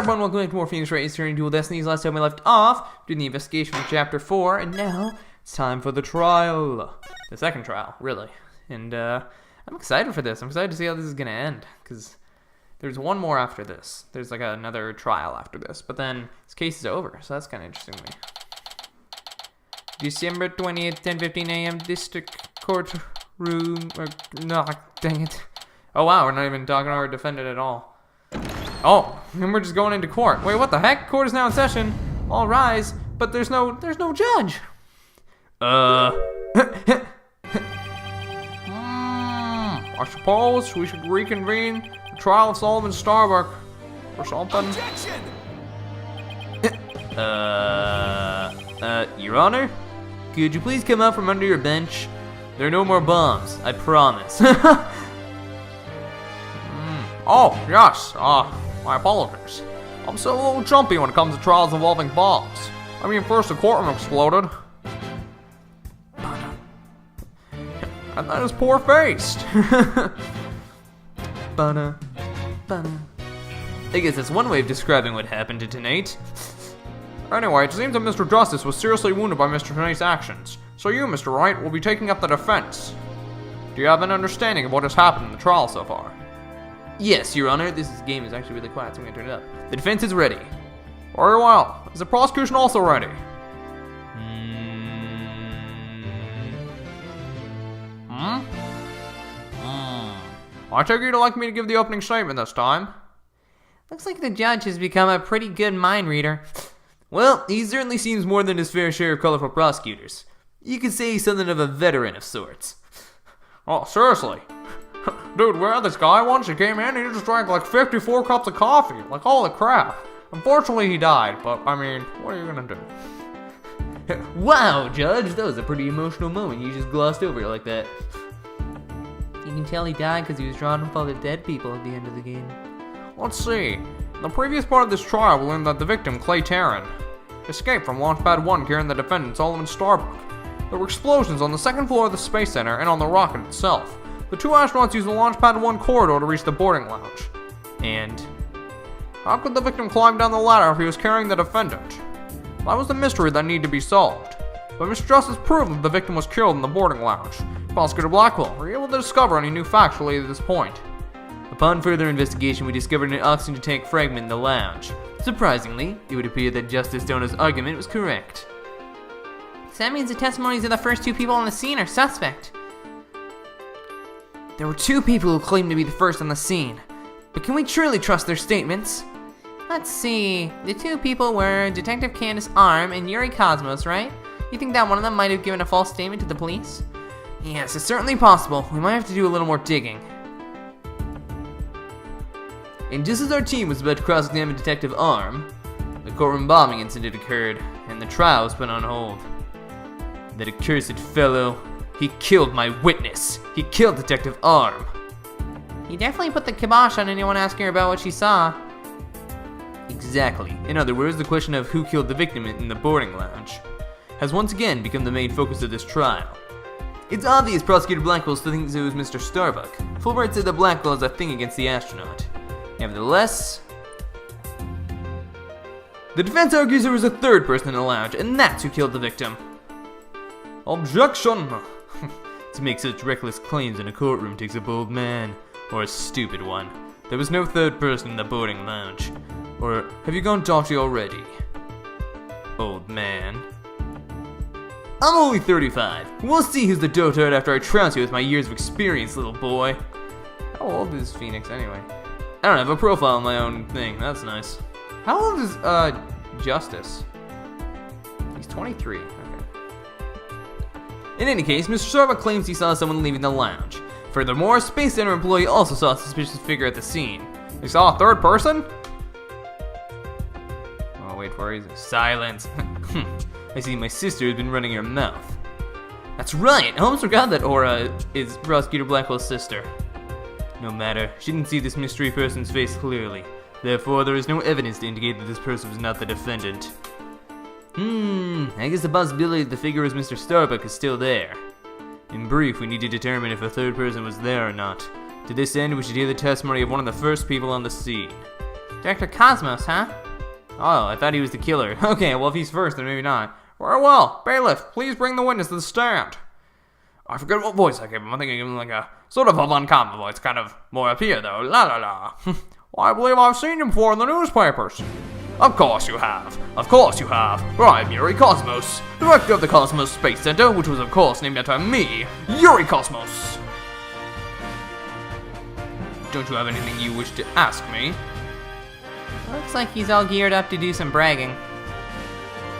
everyone, welcome back to more Phoenix Wright History and Dual Destinies. Last time we left off, doing the investigation for Chapter 4, and now it's time for the trial. The second trial, really. And I'm excited for this. I'm excited to see how this is going to end, because there's one more after this. There's like another trial after this, but then this case is over, so that's kind of interesting to me. December 20th, 10:15 a.m. District Court Room, no, dang it. Oh wow, we're not even talking to our defendant at all. Oh, and we're just going into court. Wait, what the heck? Court is now in session. All rise, but there's no judge. I suppose we should reconvene the trial of Solomon Starbuck or something. Objection! Your Honor, could you please come out from under your bench? There are no more bombs, I promise. Oh, yes, my apologies. I'm so a little jumpy when it comes to trials involving bombs. I mean, first the courtroom exploded. And then his poor face. I guess that's one way of describing what happened to tonight. Anyway, it seems that Mr. Justice was seriously wounded by Mr. Tonight's actions. So you, Mr. Wright, will be taking up the defense. Do you have an understanding of what has happened in the trial so far? Yes, Your Honor. This game is actually really quiet, so I'm going to turn it up. The defense is ready. Very well. Is the prosecution also ready? I take you'd like me to give the opening statement this time. Looks like the judge has become a pretty good mind reader. Well, he certainly seems more than his fair share of colorful prosecutors. You could say he's something of a veteran of sorts. Oh, seriously? Dude, we had this guy once, he came in and he just drank like 54 cups of coffee. Like, holy crap. Unfortunately, he died, but I mean, what are you gonna do? Wow, Judge, that was a pretty emotional moment. You just glossed over it like that. You can tell he died because he was drawing up all the dead people at the end of the game. Let's see. In the previous part of this trial, we learned that the victim, Clay Tarrant, escaped from Launchpad 1 carrying the defendant, Solomon Starbuck. There were explosions on the second floor of the Space Center and on the rocket itself. The two astronauts used the Launchpad 1 corridor to reach the boarding lounge. And how could the victim climb down the ladder if he was carrying the defendant? That was the mystery that needed to be solved. But Mr. Justice proved that the victim was killed in the boarding lounge. Prosecutor Blackquill, were you able to discover any new facts related to this point? Upon further investigation, we discovered an oxygen tank fragment in the lounge. Surprisingly, it would appear that Justice Donna's argument was correct. So that means the testimonies of the first two people on the scene are suspect. There were two people who claimed to be the first on the scene, but can we truly trust their statements? Let's see, the two people were Detective Candace Arm and Yuri Cosmos, right? You think that one of them might have given a false statement to the police? Yes, it's certainly possible. We might have to do a little more digging. And just as our team was about to cross-examine Detective Arm, the courtroom bombing incident occurred, and the trial was put on hold. That accursed fellow, he killed my witness. He killed Detective Arm. He definitely put the kibosh on anyone asking her about what she saw. Exactly. In other words, the question of who killed the victim in the boarding lounge has once again become the main focus of this trial. It's obvious Prosecutor Blackquill still thinks it was Mr. Starbuck. Fulbright said that Blackquill has a thing against the astronaut. Nevertheless, the defense argues there was a third person in the lounge, and that's who killed the victim. Objection! To make such reckless claims in a courtroom takes a bold man, or a stupid one. There was no third person in the boarding lounge. Or have you gone dotty already? Old man. I'm only 35. We'll see who's the dotard after I trounce you with my years of experience, little boy. How old is Phoenix anyway? I don't have a profile on my own thing. That's nice. How old is Justice? He's 23. Okay. In any case, Mr. Starbuck claims he saw someone leaving the lounge. Furthermore, a Space Center employee also saw a suspicious figure at the scene. He saw a third person? Oh, wait for it. Silence. I see my sister has been running her mouth. That's right. I almost forgot that Aura is Prosecutor Blackwell's sister. No matter, she didn't see this mystery person's face clearly. Therefore, there is no evidence to indicate that this person was not the defendant. I guess the possibility that the figure was Mr. Starbuck is still there. In brief, we need to determine if a third person was there or not. To this end, we should hear the testimony of one of the first people on the scene. Director Cosmos, huh? Oh, I thought he was the killer. Okay, well if he's first, then maybe not. Very well. Bailiff, please bring the witness to the stand. I forget what voice I gave him. I think I gave him like a sort of uncommon voice, kind of more up here though. La la la. Well, I believe I've seen him before in the newspapers. Of course you have. Of course you have. For I'm Yuri Cosmos, director of the Cosmos Space Center, which was of course named after me, Yuri Cosmos. Don't you have anything you wish to ask me? Looks like he's all geared up to do some bragging.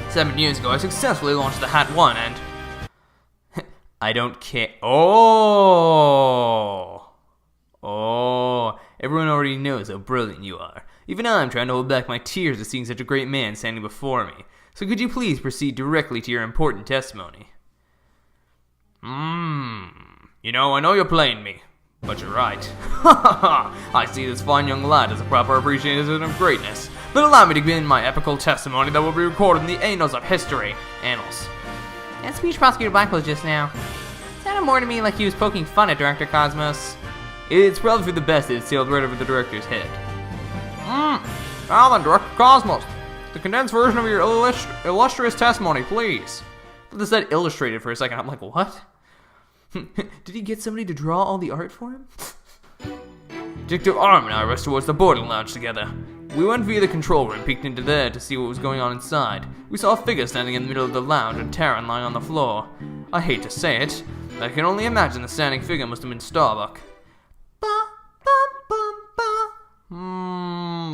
7 years ago, I successfully launched the Hat 1 and... I don't care. Oh, everyone already knows how brilliant you are. Even I'm trying to hold back my tears at seeing such a great man standing before me. So could you please proceed directly to your important testimony? You know, I know you're playing me, but you're right. I see this fine young lad as a proper appreciation of greatness. Then allow me to begin my epical testimony that will be recorded in the annals of history. Annals. That speech Prosecutor Blackquill just now sounded more to me like he was poking fun at Director Cosmos. It's probably for the best that it's sailed right over the director's head. Now then, Director Cosmos, the condensed version of your illustrious testimony, please. This said illustrated for a second. I'm like, what? Did he get somebody to draw all the art for him? Detective Arm and I rushed towards the boarding lounge together. We went via the control room, peeked into there to see what was going on inside. We saw a figure standing in the middle of the lounge and Taryn lying on the floor. I hate to say it, but I can only imagine the standing figure must have been Starbuck.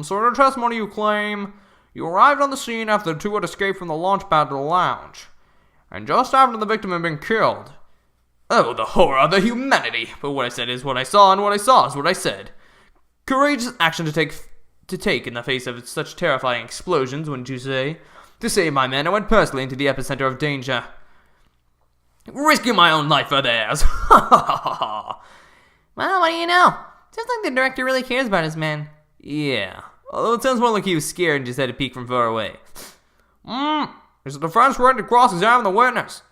Sort of testimony you claim. You arrived on the scene after the two had escaped from the launch pad to the lounge, and just after the victim had been killed. Oh, the horror, the humanity! But what I said is what I saw, and what I saw is what I said. Courageous action to take in the face of such terrifying explosions, wouldn't you say? To save my men, I went personally into the epicenter of danger, risking my own life for theirs. Well, what do you know? Sounds like the director really cares about his men. Yeah, although it sounds more like he was scared and just had to peek from far away. Is the defense ready to cross-examine the witness?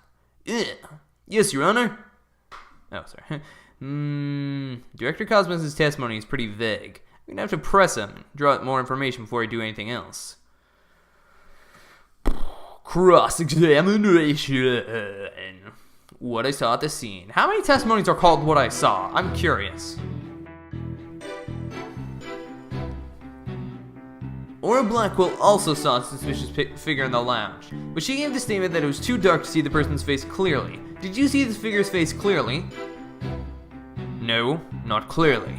Yes, Your Honor. Oh, sorry. Director Cosmos' testimony is pretty vague. We're gonna have to press him and draw out more information before we do anything else. Cross-examination. What I saw at the scene. How many testimonies are called what I saw? I'm curious. Ora Blackquill also saw a suspicious figure in the lounge, but she gave the statement that it was too dark to see the person's face clearly. Did you see this figure's face clearly? No, not clearly.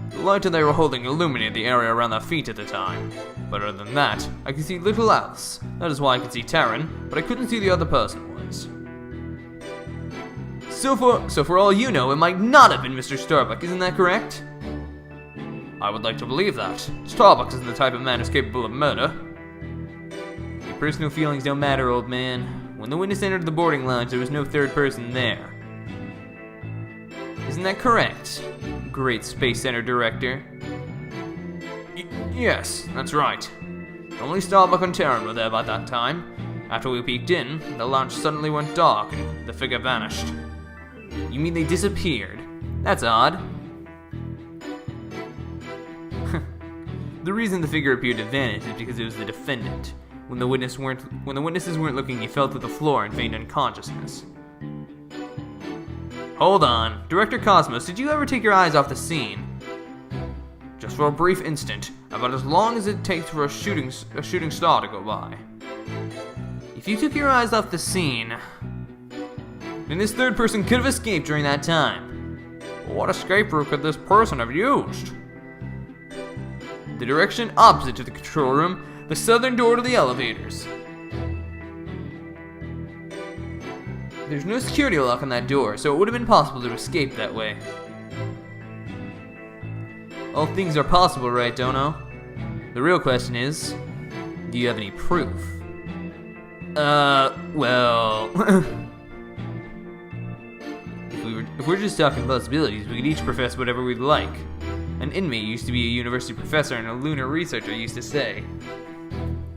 The light they were holding illuminated the area around their feet at the time. But other than that, I could see little else. That is why I could see Taryn, but I couldn't see the other person was. So for all you know, it might not have been Mr. Starbuck, isn't that correct? I would like to believe that. Starbuck isn't the type of man who's capable of murder. Your personal feelings don't matter, old man. When the witness entered the boarding lounge, there was no third person there. Isn't that correct, great Space Center director? Yes, that's right. Only Starbuck and Taryn were there by that time. After we peeked in, the lounge suddenly went dark and the figure vanished. You mean they disappeared? That's odd. The reason the figure appeared to vanish is because it was the defendant. When the witnesses weren't looking, he fell to the floor and feigned unconsciousness. Hold on, Director Cosmos, did you ever take your eyes off the scene? Just for a brief instant, about as long as it takes for a shooting star to go by. If you took your eyes off the scene, then this third person could have escaped during that time. What escape route could this person have used? The direction opposite to the control room, the southern door to the elevators. There's no security lock on that door, so it would have been possible to escape that way. All things are possible, right, Dono? The real question is, do you have any proof? Well... if we're just talking possibilities, we could each profess whatever we'd like. An inmate used to be a university professor and a lunar researcher used to say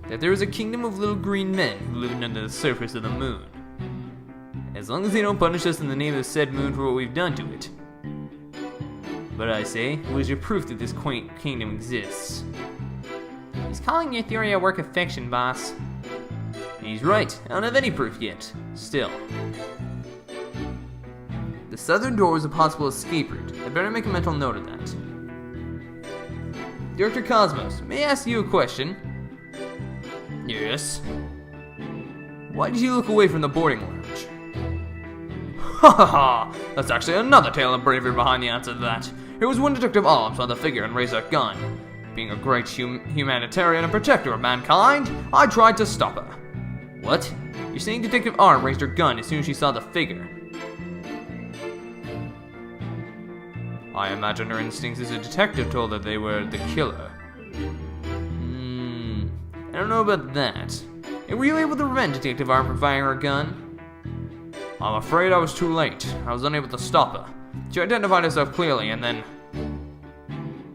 that there was a kingdom of little green men who lived under the surface of the moon. As long as they don't punish us in the name of the said moon for what we've done to it. But I say, what is your proof that this quaint kingdom exists? He's calling your theory a work of fiction, boss. He's right. I don't have any proof yet. Still. The southern door is a possible escape route. I better make a mental note of that. Director Cosmos, may I ask you a question? Yes. Why did you look away from the boarding lounge? Ha ha ha! That's actually another tale of bravery behind the answer to that. It was when Detective Arm saw the figure and raised her gun. Being a great humanitarian and protector of mankind, I tried to stop her. What? You're saying Detective Arm raised her gun as soon as she saw the figure? I imagine her instincts as a detective told her they were the killer. I don't know about that. Were you able to prevent Detective Arm from firing her gun? I'm afraid I was too late. I was unable to stop her. She identified herself clearly, and then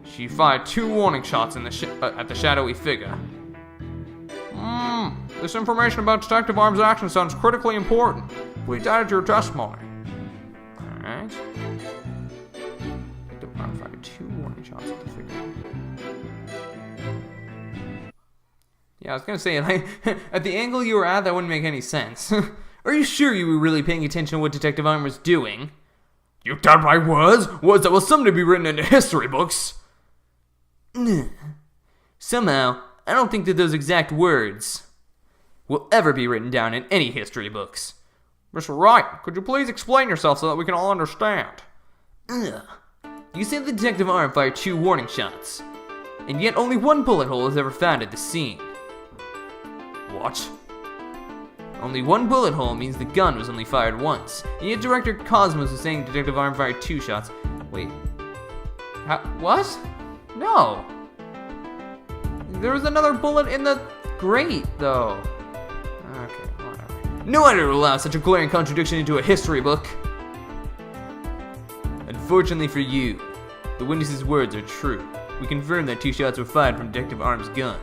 she fired 2 warning shots at the shadowy figure. This information about Detective Arm's action sounds critically important. Please add it to your testimony. Alright. Detective Arm fired 2 warning shots at the figure. Yeah, I was gonna say, like, at the angle you were at, that wouldn't make any sense. Are you sure you were really paying attention to what Detective Arm was doing? You doubt my words? Words that will someday be written into history books. Somehow, I don't think that those exact words will ever be written down in any history books. Mr. Wright, could you please explain yourself so that we can all understand? You said the Detective Arm fired 2 warning shots, and yet only 1 bullet hole is ever found at the scene. What? Only 1 bullet hole means the gun was only fired once, and yet Director Cosmos is saying Detective Arm fired 2 shots. Wait. What? No. There was another bullet in the grate, though. Okay, whatever. No wonder to allow such a glaring contradiction into a history book. Unfortunately for you, the witness's words are true. We confirm that 2 shots were fired from Detective Arm's gun.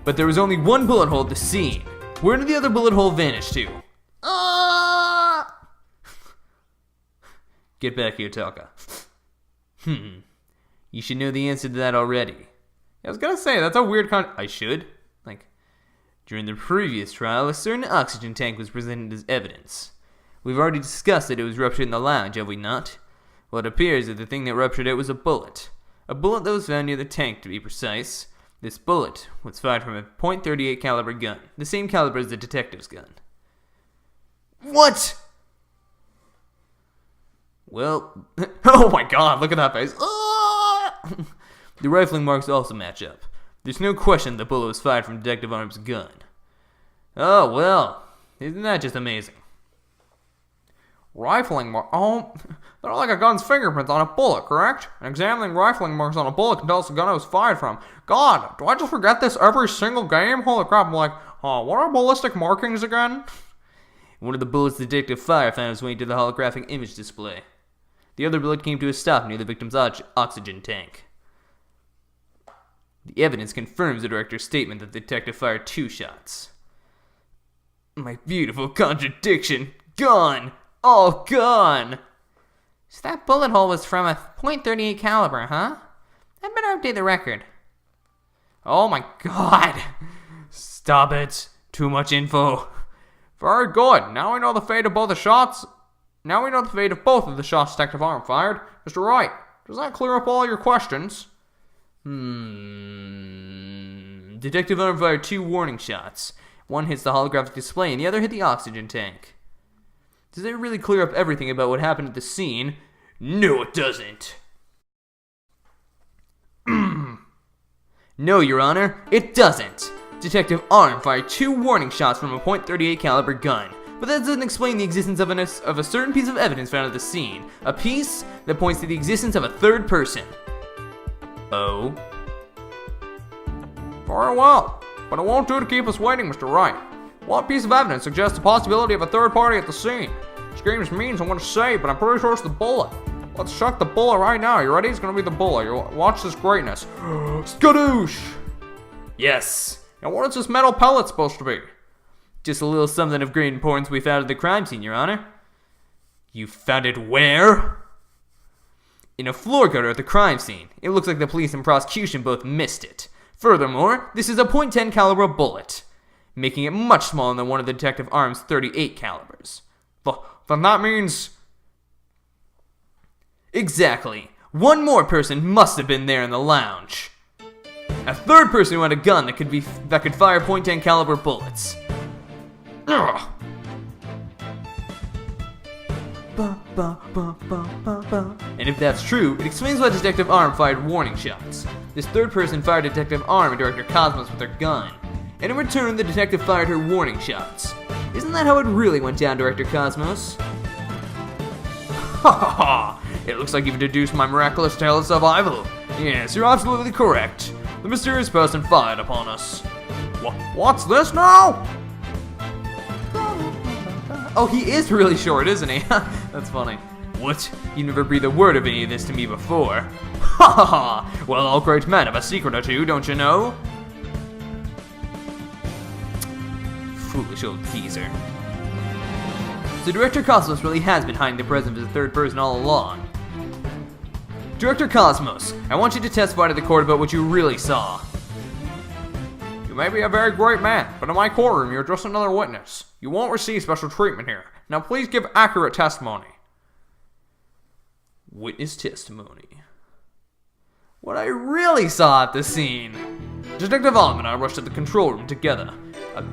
But there was only 1 bullet hole at the scene. Where did the other bullet hole vanish to? Get back here, Taka. You should know the answer to that already. I was gonna say, that's a weird I should? During the previous trial, a certain oxygen tank was presented as evidence. We've already discussed that it was ruptured in the lounge, have we not? Well, it appears that the thing that ruptured it was a bullet. A bullet that was found near the tank, to be precise. This bullet was fired from a .38 caliber gun, the same caliber as the detective's gun. What? Well, oh my god, look at that face. The rifling marks also match up. There's no question the bullet was fired from Detective Arm's gun. Oh, well, isn't that just amazing? Rifling marks? Oh, they're like a gun's fingerprints on a bullet, correct? And examining rifling marks on a bullet can tell us the gun it was fired from. God, do I just forget this every single game? Holy crap, I'm like, what are ballistic markings again? One of the bullets the detective fired found its way to the holographic image display. The other bullet came to a stop near the victim's oxygen tank. The evidence confirms the director's statement that the detective fired 2 shots. My beautiful contradiction. Gone! All gone! So that bullet hole was from a .38 caliber, huh? I'd better update the record. Oh my god! Stop it! Too much info. Very good. Now we know the fate of both the shots. Now we know the fate of both of the shots Detective Arm fired. Mr. Wright, does that clear up all your questions? Detective Arm fired 2 warning shots. One hits the holographic display and the other hit the oxygen tank. Does that really clear up everything about what happened at the scene? No, it doesn't. No, Your Honor, it doesn't. Detective Arm fired 2 warning shots from a .38 caliber gun, but that doesn't explain the existence of a certain piece of evidence found at the scene. A piece that points to the existence of a third person. Oh? Very well, but it won't do to keep us waiting, Mr. Wright. What piece of evidence suggests the possibility of a third party at the scene? Screams means I'm going to say, but I'm pretty sure it's the bullet. Let's check the bullet right now. You ready? It's going to be the bullet. You watch this greatness. Skadoosh! Yes. Now what is this metal pellet supposed to be? Just a little something of great importance we found at the crime scene, Your Honor. You found it where? in a floor gutter at the crime scene. It looks like the police and prosecution both missed it. Furthermore, this is a .10 caliber bullet, making it much smaller than one of the Detective Arm's 38 calibers. Then that means... Exactly. One more person must have been there in the lounge. A third person who had a gun that could fire .10 caliber bullets. Ugh. And if that's true, it explains why Detective Arm fired warning shots. This third person fired Detective Arm and Director Cosmos with their gun, and in return the detective fired her warning shots. Isn't that how it really went down, Director Cosmos? Ha ha ha! It looks like you've deduced my miraculous tale of survival. Yes, you're absolutely correct. The mysterious person fired upon us. What's this now? Oh, he is really short, isn't he? That's funny. What? You never breathed a word of any of this to me before. Ha ha ha! Well, all great men have a secret or two, don't you know? Foolish old geezer. So Director Cosmos really has been hiding the presence of the third person all along. Director Cosmos, I want you to testify to the court about what you really saw. You may be a very great man, but in my courtroom you're just another witness. You won't receive special treatment here. Now please give accurate testimony. Witness testimony. What I really saw at the scene. Detective Alm and I rushed to the control room together.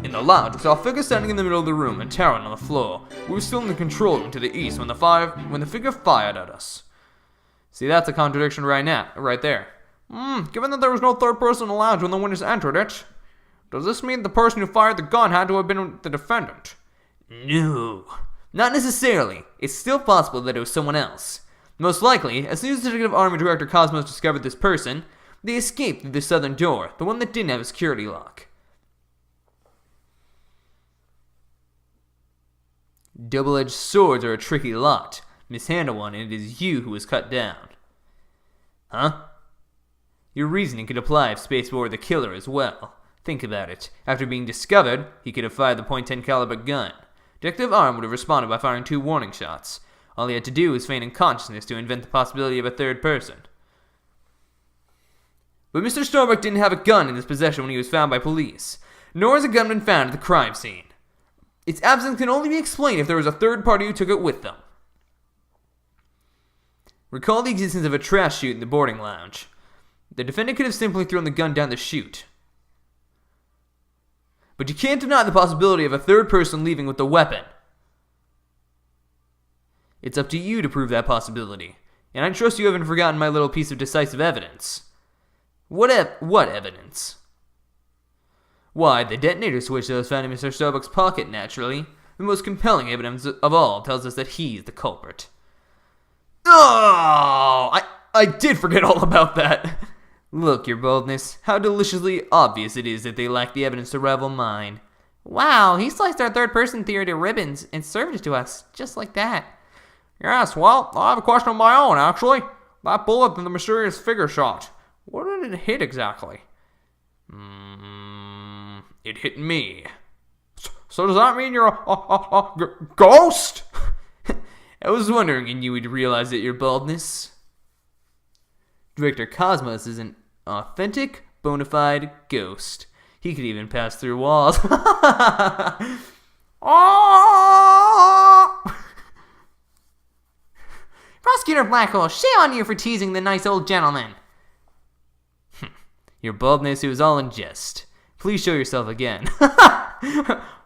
In the lounge, we saw a figure standing in the middle of the room and Taryn on the floor. We were still in the control room to the east when the figure fired at us. See, that's a contradiction right there. Given that there was no third person in the lounge when the witness entered it, does this mean the person who fired the gun had to have been the defendant? No, not necessarily. It's still possible that it was someone else. Most likely, as soon as Detective Arm and Director Cosmos discovered this person, they escaped through the southern door, the one that didn't have a security lock. Double-edged swords are a tricky lot. Mishandle one and it is you who is cut down. Huh? Your reasoning could apply if Space were the killer as well. Think about it. After being discovered, he could have fired the .10 caliber gun. Detective Arm would have responded by firing 2 warning shots. All he had to do was feign unconsciousness to invent the possibility of a third person. But Mr. Starbuck didn't have a gun in his possession when he was found by police, nor has a gun been found at the crime scene. Its absence can only be explained if there was a third party who took it with them. Recall the existence of a trash chute in the boarding lounge. The defendant could have simply thrown the gun down the chute. But you can't deny the possibility of a third person leaving with the weapon. It's up to you to prove that possibility, and I trust you haven't forgotten my little piece of decisive evidence. What evidence? Why, the detonator switch that was found in Mr. Starbuck's pocket, naturally. The most compelling evidence of all tells us that he's the culprit. Oh, I did forget all about that. Look, your boldness, how deliciously obvious it is that they lack the evidence to rival mine. Wow, he sliced our third-person theory to ribbons and served it to us, just like that. Yes, well, I have a question of my own, actually. That bullet that the mysterious figure shot. What did it hit exactly? It hit me. So does that mean you're a ghost? I was wondering and you would realize that your baldness. Director Cosmos is an authentic, bona fide ghost. He could even pass through walls. Oh! Prosecutor Blackquill, shame on you for teasing the nice old gentleman. Your baldness, it was all in jest. Please show yourself again.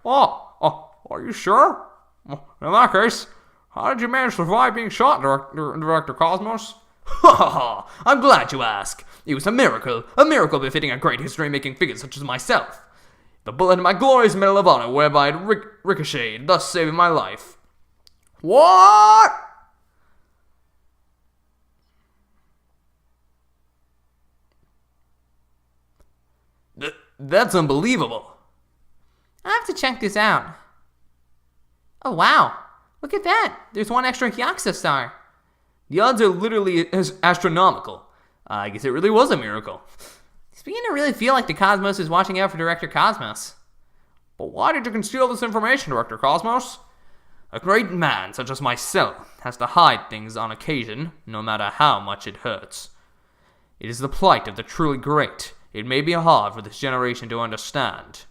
Are you sure? In that case, how did you manage to survive being shot, Director Cosmos? I'm glad you ask. It was a miracle befitting a great history-making figure such as myself. The bullet in my glorious Medal of Honor whereby it ricocheted, thus saving my life. What? That's unbelievable. I have to check this out. Oh wow, look at that. There's one extra Hyaxa star. The odds are literally astronomical. I guess it really was a miracle. It's beginning to really feel like the Cosmos is watching out for Director Cosmos. But why did you conceal this information, Director Cosmos? A great man such as myself has to hide things on occasion, no matter how much it hurts. It is the plight of the truly great. It may be hard for this generation to understand.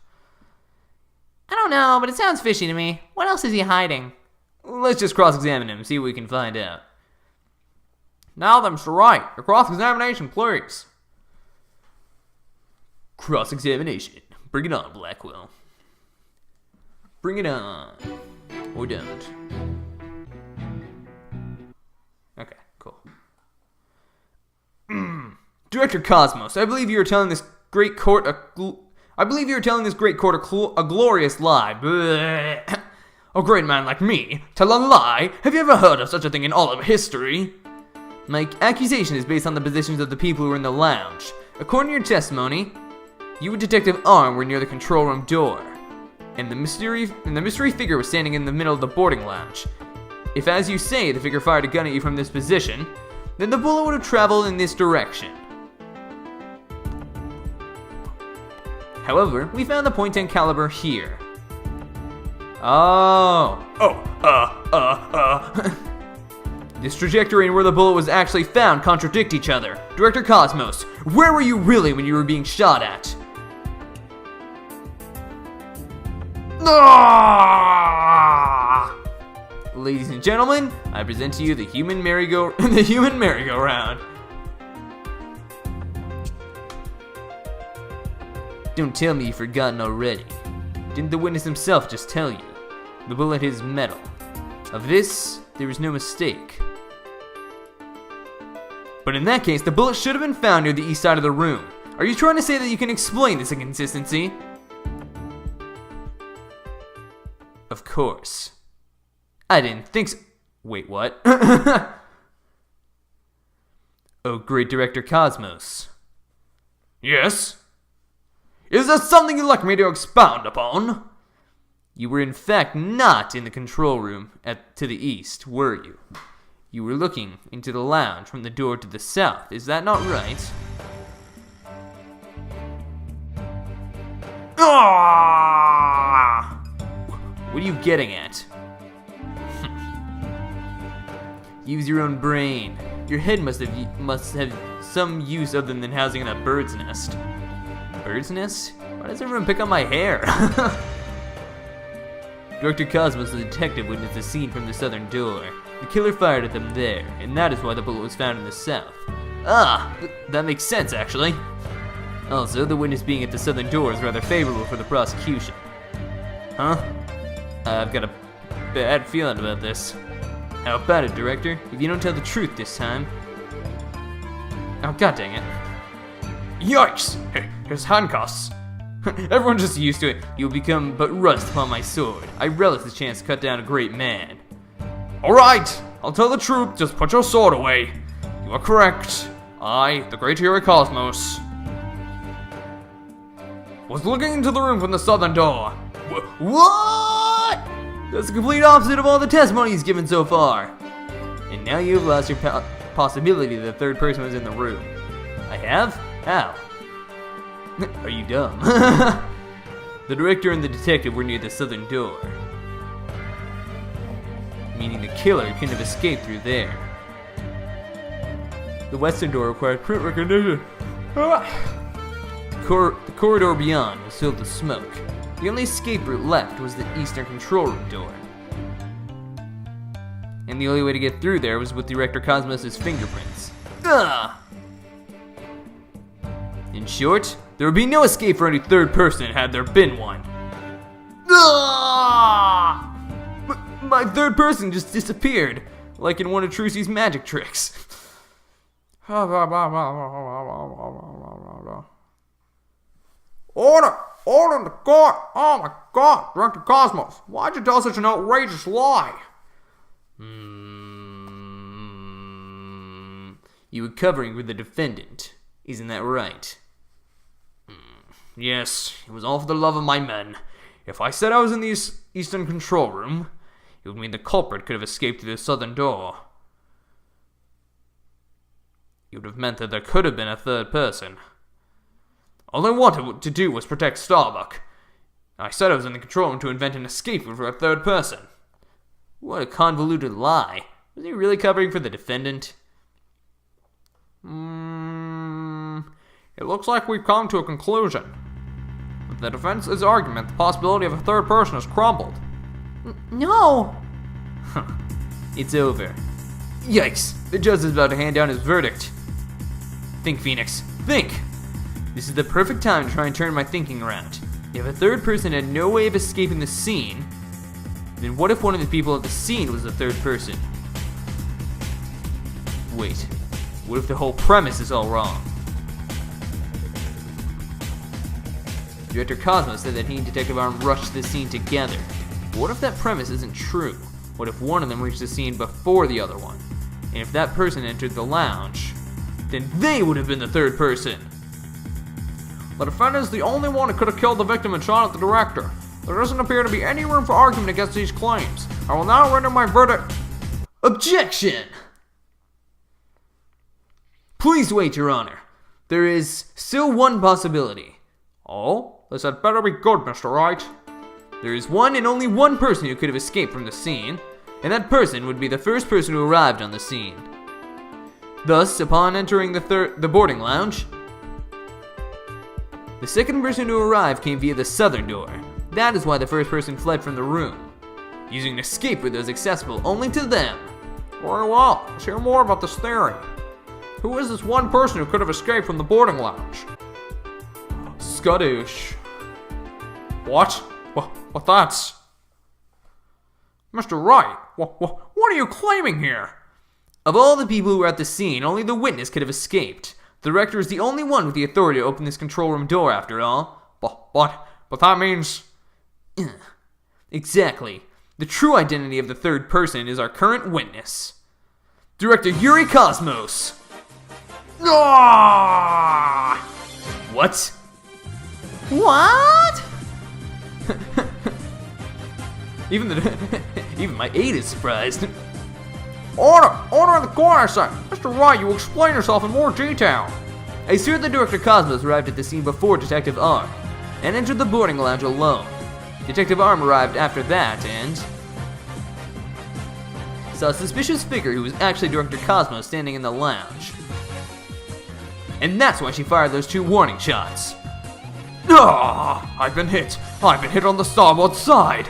I don't know, but it sounds fishy to me. What else is he hiding? Let's just cross-examine him and see what we can find out. Now then, Mr. Wright, your cross-examination, please. Cross-examination. Bring it on, Blackquill. Bring it on. Or don't. Okay, cool. Director Cosmos, I believe you are telling this great court a glorious lie. Bleh. A great man like me tell a lie? Have you ever heard of such a thing in all of history? My accusation is based on the positions of the people who were in the lounge. According to your testimony, you and Detective Arm were near the control room door, and the mystery figure was standing in the middle of the boarding lounge. If, as you say, the figure fired a gun at you from this position, then the bullet would have traveled in this direction. However, we found the .10 caliber here. This trajectory and where the bullet was actually found contradict each other. Director Cosmos, where were you really when you were being shot at? Ladies and gentlemen, I present to you the human merry-go-round. Don't tell me you've forgotten already. Didn't the witness himself just tell you? The bullet is metal. Of this, there is no mistake. But in that case, the bullet should have been found near the east side of the room. Are you trying to say that you can explain this inconsistency? Of course. I didn't think so. Wait, what? Oh, great Director Cosmos. Yes? Is there something you'd like me to expound upon? You were in fact not in the control room to the east, were you? You were looking into the lounge from the door to the south, is that not right? What are you getting at? Use your own brain. Your head must have some use other than housing in a bird's nest. Bird's nest? Why does everyone pick on my hair? Director Cosmos, the detective, witnessed the scene from the southern door. The killer fired at them there, and that is why the bullet was found in the south. That makes sense, actually. Also, the witness being at the southern door is rather favorable for the prosecution. Huh? I've got a bad feeling about this. How about it, Director? If you don't tell the truth this time... Oh, god dang it. Yikes! Here's handcuffs. Everyone's just used to it. You'll become but rust upon my sword. I relish the chance to cut down a great man. Alright, I'll tell the truth, just put your sword away. You are correct. I, the great hero Cosmos, was looking into the room from the southern door. What? That's the complete opposite of all the testimonies given so far. And now you've lost your possibility that the third person was in the room. I have? How? Are you dumb? The director and the detective were near the southern door, meaning the killer couldn't have escaped through there. The western door required print recognition. The corridor beyond was filled with smoke. The only escape route left was the eastern control room door. And the only way to get through there was with Director Cosmos' fingerprints. In short, there would be no escape for any third person had there been one. My third person just disappeared, like in one of Trucy's magic tricks. Order! Order in the court! Oh my god, Director Cosmos, why'd you tell such an outrageous lie? You were covering with the defendant, isn't that right? Yes, it was all for the love of my men. If I said I was in the eastern control room, it would mean the culprit could have escaped through the southern door. It would have meant that there could have been a third person. All I wanted to do was protect Starbuck. I said I was in the control room to invent an escape route for a third person. What a convoluted lie. Was he really covering for the defendant? It looks like we've come to a conclusion. With the defense's argument, the possibility of a third person has crumbled. No! It's over. Yikes! The judge is about to hand down his verdict. Think, Phoenix. Think! This is the perfect time to try and turn my thinking around. If a third person had no way of escaping the scene, then what if one of the people at the scene was the third person? Wait, what if the whole premise is all wrong? Director Cosmos said that he and Detective Arm rushed to the scene together. But what if that premise isn't true? What if one of them reached the scene before the other one? And if that person entered the lounge, then they would have been the third person. The defendant is the only one who could have killed the victim and shot at the director. There doesn't appear to be any room for argument against these claims. I will now render my verdict. Objection! Please wait, Your Honor. There is still one possibility. Oh? This had better be good, Mr. Wright. There is one and only one person who could have escaped from the scene, and that person would be the first person who arrived on the scene. Thus, upon entering the boarding lounge, the second person to arrive came via the southern door. That is why the first person fled from the room, using an escape route that was accessible only to them. Very well, let's hear more about this theory. Who is this one person who could have escaped from the boarding lounge? Scottish. What? What that's? Mr. Wright, what are you claiming here? Of all the people who were at the scene, only the witness could have escaped. The director is the only one with the authority to open this control room door, after all. But that means... Exactly. The true identity of the third person is our current witness. Director Yuri Cosmos. Ah! What? What? Even my aide is surprised. Order in the corner, sir. Mr. Wright, you explain yourself in more detail. I assured that Director Cosmos arrived at the scene before Detective Arm, and entered the boarding lounge alone. Detective Arm arrived after that, and saw a suspicious figure who was actually Director Cosmos standing in the lounge. And that's why she fired those 2 warning shots. Ah! I've been hit on the starboard side.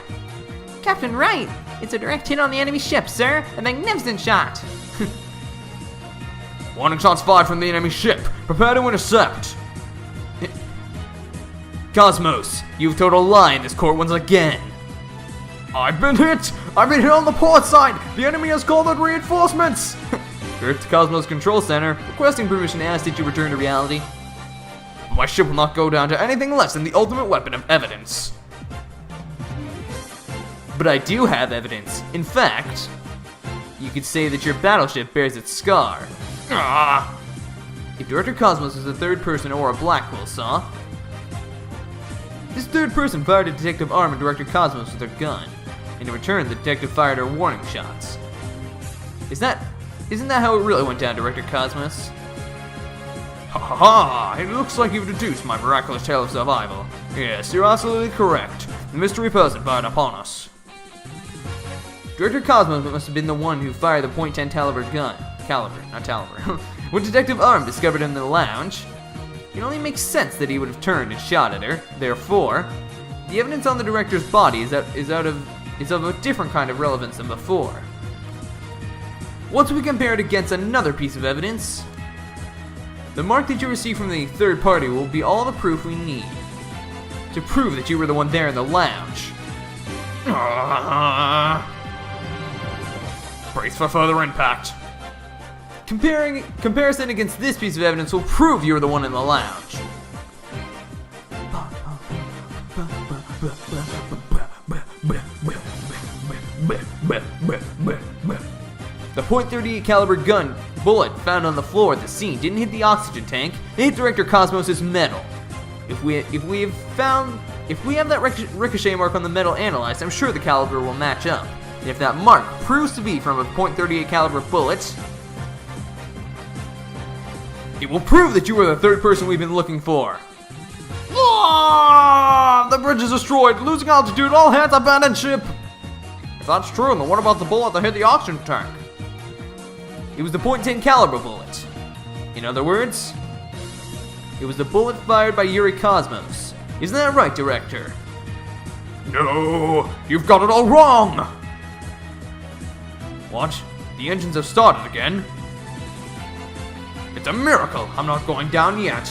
Captain Wright, it's a direct hit on the enemy ship, sir. A magnificent shot. Warning shots fired from the enemy ship. Prepare to intercept. Cosmos, you've told a lie in this court once again. I've been hit on the port side. The enemy has called out reinforcements. Drift to Cosmos Control Center, requesting permission to ask that you return to reality. My ship will not go down to anything less than the ultimate weapon of evidence. But I do have evidence. In fact, you could say that your battleship bears its scar. Ah! If Director Cosmos was the third person or a Blackquill saw, this third person fired at Detective Arm and Director Cosmos with their gun, and in return the detective fired her warning shots. Isn't that how it really went down, Director Cosmos? Ha ha ha! It looks like you've deduced my miraculous tale of survival. Yes, you're absolutely correct. The mystery person fired upon us. Director Cosmos must have been the one who fired the .10 caliber gun. When Detective Arm discovered him in the lounge, it only makes sense that he would have turned and shot at her. Therefore, the evidence on the director's body is of a different kind of relevance than before. Once we compare it against another piece of evidence, the mark that you receive from the third party will be all the proof we need to prove that you were the one there in the lounge. Brace for further impact. Comparison against this piece of evidence will prove you were the one in the lounge. The .38 caliber gun bullet found on the floor at the scene didn't hit the oxygen tank. It hit Director Cosmos' metal. If we have that ricochet mark on the metal analyzed, I'm sure the caliber will match up. And if that mark proves to be from a .38 caliber bullet, it will prove that you were the third person we've been looking for. Ah! The bridge is destroyed. Losing altitude. All hands abandon ship. If that's true, then what about the bullet that hit the oxygen tank? It was the .10 caliber bullet. In other words, it was the bullet fired by Yuri Cosmos. Isn't that right, Director? No, you've got it all wrong! What? The engines have started again? It's a miracle I'm not going down yet.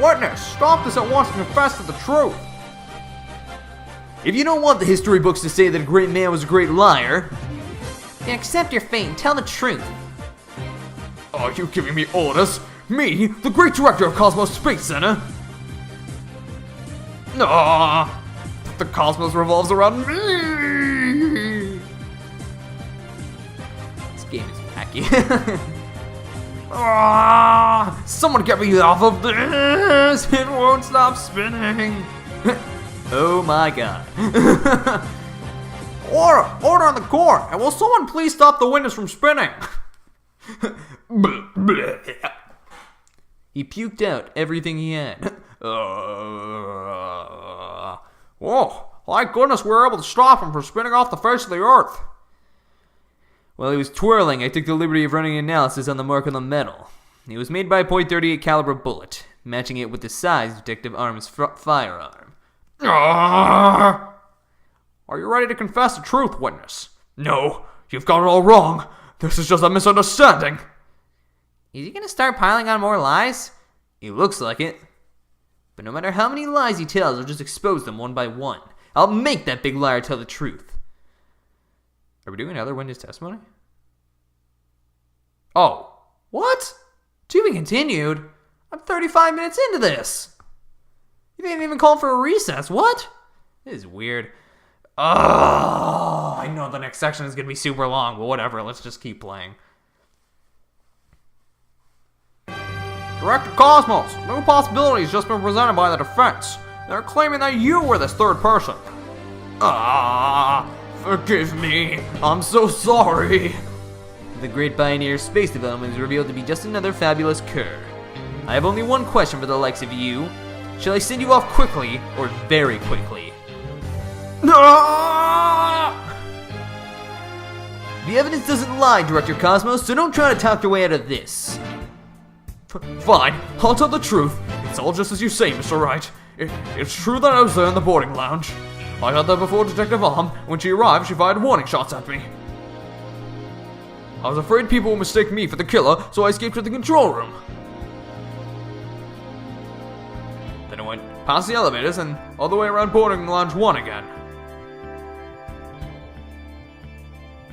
Witness, stop this at once and confess to the truth. If you don't want the history books to say that a great man was a great liar, Then accept your fate and tell the truth. Are you giving me orders? Me, the great director of Cosmos Space Center? No, the cosmos revolves around me. this game is wacky. Someone get me off of this! It won't stop spinning. Oh my god. Order on the court, and will someone please stop the witness from spinning? He puked out everything he had. Whoa, thank goodness we were able to stop him from spinning off the face of the earth. While he was twirling, I took the liberty of running an analysis on the mark on the metal. It was made by a .38 caliber bullet, matching it with the size of Detective Arm's firearm. Are you ready to confess the truth, witness? No, you've got it all wrong. This is just a misunderstanding. Is he gonna start piling on more lies? It looks like it. But no matter how many lies he tells, I'll just expose them one by one. I'll make that big liar tell the truth. Are we doing another witness testimony? Oh, What? To be continued? I'm 35 minutes into this. You didn't even call for a recess. What? This is weird. I know the next section is going to be super long, but whatever, let's just keep playing. Director Cosmos, new possibilities just been presented by the defense. They're claiming that you were this third person. Forgive me. I'm so sorry. The great pioneer of space development is revealed to be just another fabulous cur. I have only one question for the likes of you. Shall I send you off quickly or very quickly? The evidence doesn't lie, Director Cosmos, so don't try to talk your way out of this. Fine, I'll tell the truth. It's all just as you say, Mr. Wright. It's true that I was there in the boarding lounge. I got there before Detective Arm. When she arrived, she fired warning shots at me. I was afraid people would mistake me for the killer, so I escaped to the control room. Then I went past the elevators and all the way around boarding lounge 1 again.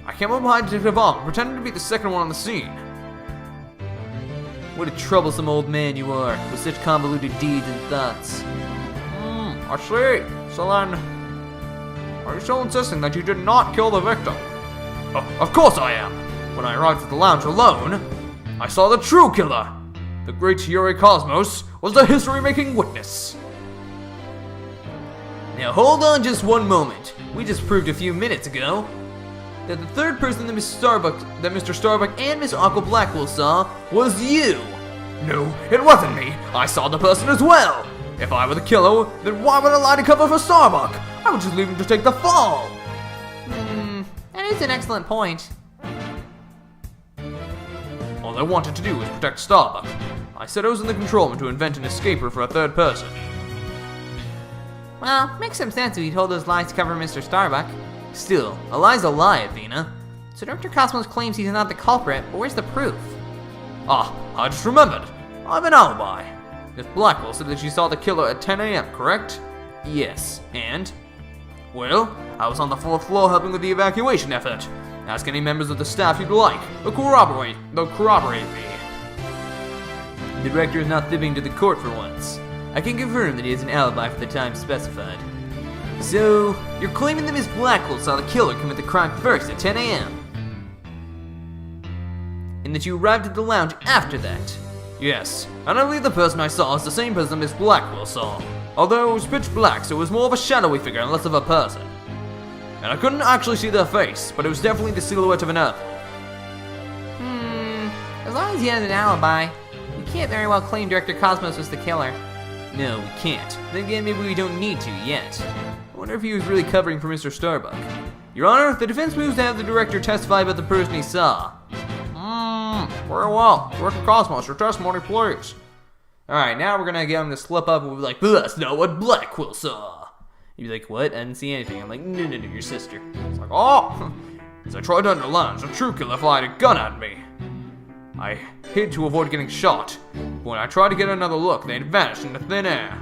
I came up behind Detective Arm, pretending to be the second one on the scene. What a troublesome old man you are, with such convoluted deeds and thoughts. I see. So then, are you still insisting that you did not kill the victim? Of course I am. When I arrived at the lounge alone, I saw the true killer. The great Yuri Cosmos was the history-making witness. Now hold on just one moment. We just proved a few minutes ago that the third person that Mr. Starbuck and Miss Aqua Blackquill saw was you. No, it wasn't me. I saw the person as well. If I were the killer, then why would I lie to cover for Starbuck? I would just leave him to take the fall. That is an excellent point. All I wanted to do was protect Starbuck. I said I was in the control room to invent an escaper for a third person. Well, makes some sense if he told those lies to cover Mr. Starbuck. Still, a lie's a lie, Athena. So Dr. Cosmos claims he's not the culprit, but where's the proof? I just remembered. I have an alibi. Miss Blackquill said that she saw the killer at 10 a.m., correct? Yes, and? Well, I was on the 4th floor helping with the evacuation effort. Ask any members of the staff you'd like. They'll corroborate me. The director is not fibbing to the court for once. I can confirm that he has an alibi for the time specified. So, you're claiming that Miss Blackquill saw the killer commit the crime first at 10 a.m. and that you arrived at the lounge after that. Yes, and I believe the person I saw is the same person Miss Blackquill saw. Although it was pitch black, so it was more of a shadowy figure and less of a person. And I couldn't actually see their face, but it was definitely the silhouette of an other. As long as he has an alibi, we can't very well claim Director Cosmos was the killer. No, we can't. Then again, maybe we don't need to yet. wonder if he was really covering for Mr. Starbuck. Your Honor, the defense moves to have the director testify about the person he saw. Very well. Director Cosmos, your testimony, please. Alright, now we're gonna get him to slip up and we'll be like, but that's not what Blackquill saw. He'd be like, what? I didn't see anything. I'm like, no, your sister. It's like, oh! As I tried to underline, the true killer fired a gun at me. I hid to avoid getting shot. When I tried to get another look, they had vanished into thin air.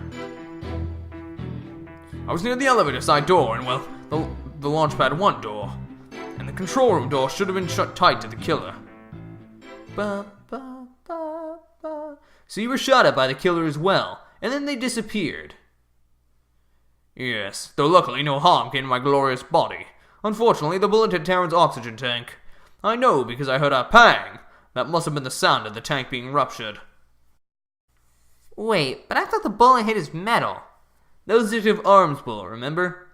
I was near the elevator side door, and well, the launchpad 1 door. And the control room door should have been shut tight to the killer. So you were shot at by the killer as well, and then they disappeared. Yes, though luckily no harm came to my glorious body. Unfortunately, the bullet hit Taryn's oxygen tank. I know because I heard a pang. That must have been the sound of the tank being ruptured. Wait, but I thought the bullet hit his metal. That was Detective Arm's bullet, remember?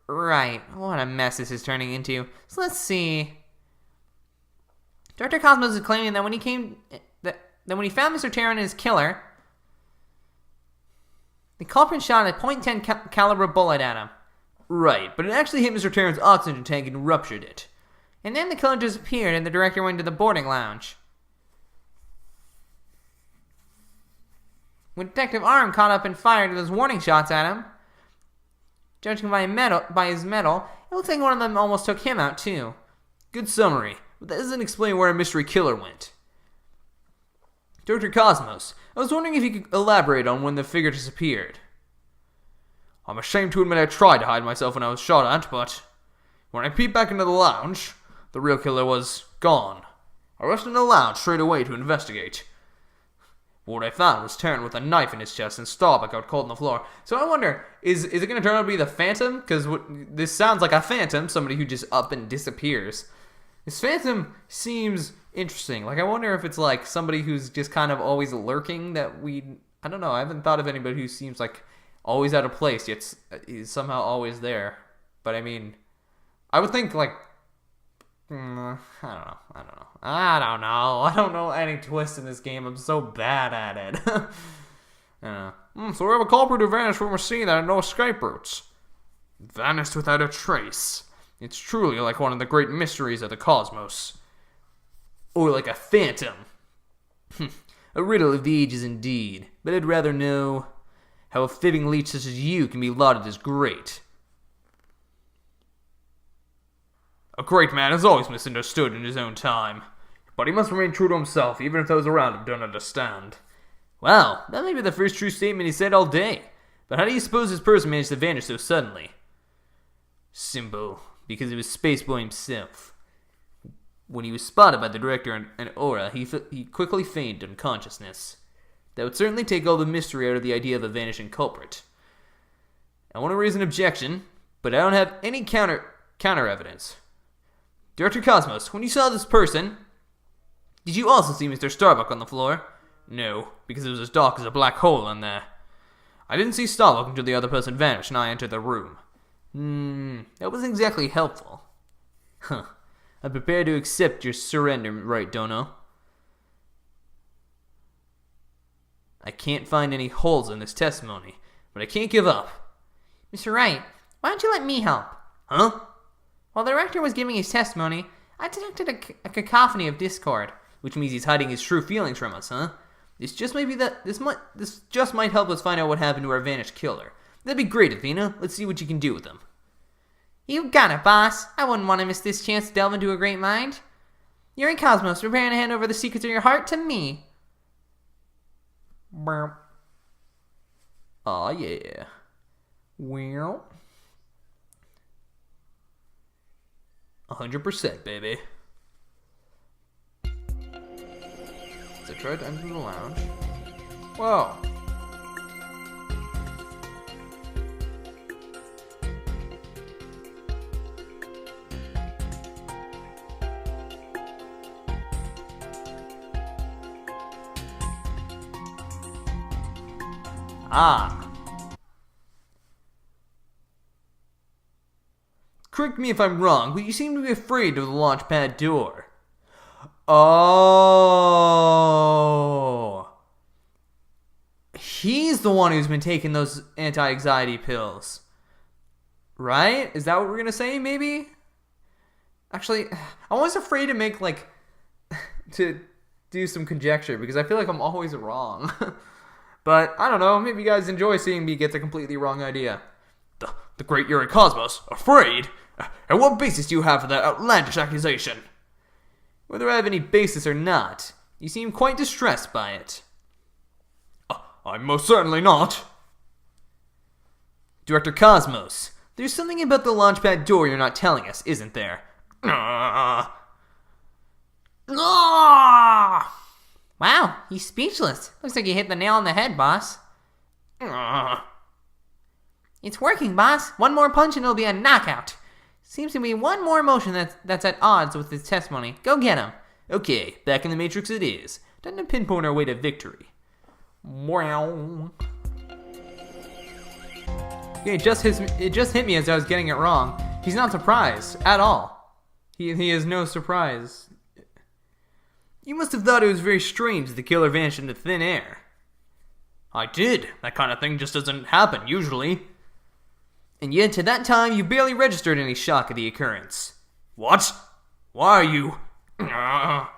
Right. What a mess this is turning into. So let's see. Dr. Cosmos is claiming that when he when he found Mr. Terran and his killer, the culprit shot a .10 caliber bullet at him. Right, but it actually hit Mr. Terran's oxygen tank and ruptured it. And then the killer disappeared and the director went to the boarding lounge. When Detective Arm caught up and fired those warning shots at him, judging by his medal, it looks like one of them almost took him out too. Good summary, but that doesn't explain where a mystery killer went. Dr. Cosmos, I was wondering if you could elaborate on when the figure disappeared. I'm ashamed to admit I tried to hide myself when I was shot at, but when I peeped back into the lounge, the real killer was gone. I rushed into the lounge straight away to investigate. What I found was Terran with a knife in his chest and Starbuck out cold on the floor. So I wonder, is it going to turn out to be the Phantom? Because this sounds like a Phantom, somebody who just up and disappears. This Phantom seems interesting. Like, I wonder if it's like somebody who's just kind of always lurking that I don't know, I haven't thought of anybody who seems like always out of place, yet is somehow always there. But I mean, I would think like, I don't know. I don't know any twist in this game. I'm so bad at it. So we have a culprit who vanished from a scene that had no escape routes. Vanished without a trace. It's truly like one of the great mysteries of the cosmos. Or like a phantom. A riddle of the ages indeed. But I'd rather know how a fibbing leech such as you can be lauded as great. A great man is always misunderstood in his own time. But he must remain true to himself, even if those around him don't understand. Wow, that may be the first true statement he said all day. But how do you suppose this person managed to vanish so suddenly? Simple. Because it was Spaceboy himself. When he was spotted by the director and Aura, he quickly feigned unconsciousness. That would certainly take all the mystery out of the idea of a vanishing culprit. I want to raise an objection, but I don't have any counter evidence. Director Cosmos, when you saw this person, did you also see Mr. Starbuck on the floor? No, because it was as dark as a black hole in there. I didn't see Starbuck until the other person vanished and I entered the room. That wasn't exactly helpful. I'm prepared to accept your surrender, Wright, Dono. I can't find any holes in this testimony, but I can't give up. Mr. Wright, why don't you let me help? Huh? While the director was giving his testimony, I detected a cacophony of discord. Which means he's hiding his true feelings from us, huh? This just might help us find out what happened to our vanished killer. That'd be great, Athena. Let's see what you can do with him. You got it, boss. I wouldn't want to miss this chance to delve into a great mind. You're in Cosmos, preparing to hand over the secrets of your heart to me. Aw, yeah. Well, 100%, baby. So I tried to enter the lounge. Whoa. Correct me if I'm wrong, but you seem to be afraid of the launch pad door. Oh. He's the one who's been taking those anti-anxiety pills. Right? Is that what we're gonna say, maybe? Actually, I'm always afraid to make, like, to do some conjecture, because I feel like I'm always wrong. But, I don't know, maybe you guys enjoy seeing me get the completely wrong idea. The great Yuri Cosmos, afraid? And what basis do you have for that outlandish accusation? Whether I have any basis or not, you seem quite distressed by it. I'm most certainly not. Director Cosmos, there's something about the launchpad door you're not telling us, isn't there? Wow, he's speechless. Looks like you hit the nail on the head, boss. It's working, boss. One more punch and it'll be a knockout. Seems to be one more motion that's at odds with his testimony. Go get him. Okay, back in the Matrix it is. Time to pinpoint our way to victory. Wow. Yeah, it just hit me as I was getting it wrong. He's not surprised at all. He has no surprise. You must have thought it was very strange that the killer vanished into thin air. I did. That kind of thing just doesn't happen usually. And yet, at that time, you barely registered any shock at the occurrence. What? Why are you? I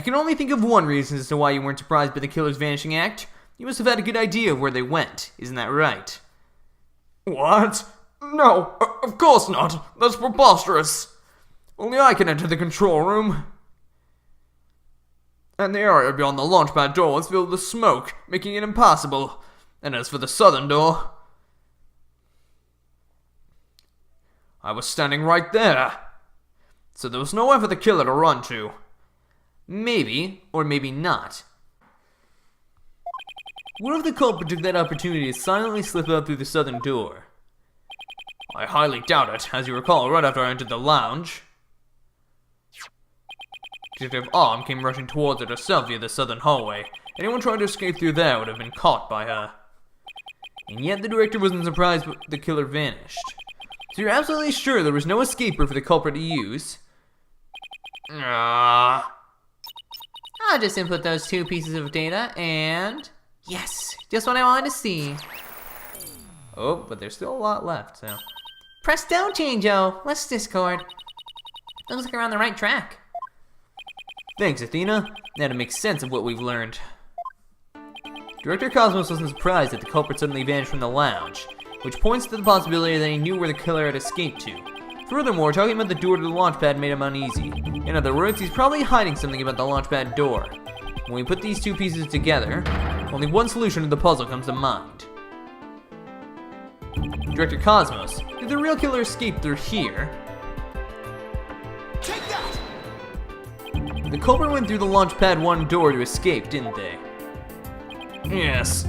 can only think of one reason as to why you weren't surprised by the killer's vanishing act. You must have had a good idea of where they went. Isn't that right? What? No, of course not. That's preposterous. Only I can enter the control room. And the area beyond the launchpad door is filled with smoke, making it impossible. And as for the southern door, I was standing right there. So there was nowhere for the killer to run to. Maybe, or maybe not. What if the culprit took that opportunity to silently slip out through the southern door? I highly doubt it. As you recall, right after I entered the lounge, Detective Arm came rushing towards it herself via the southern hallway. Anyone trying to escape through there would have been caught by her. And yet the director wasn't surprised when the killer vanished. So you're absolutely sure there was no escaper for the culprit to use? I'll just input those 2 pieces of data and... Yes! Just what I wanted to see. Oh, but there's still a lot left, so... Press down, Change-O! Let's Discord. Looks like we're on the right track. Thanks, Athena. Now to make sense of what we've learned. Director Cosmos wasn't surprised that the culprit suddenly vanished from the lounge, which points to the possibility that he knew where the killer had escaped to. Furthermore, talking about the door to the launchpad made him uneasy. In other words, he's probably hiding something about the launchpad door. When we put these 2 pieces together, only one solution to the puzzle comes to mind. Director Cosmos, did the real killer escape through here? Take that! The culprit went through the launchpad 1 door to escape, didn't they? Yes.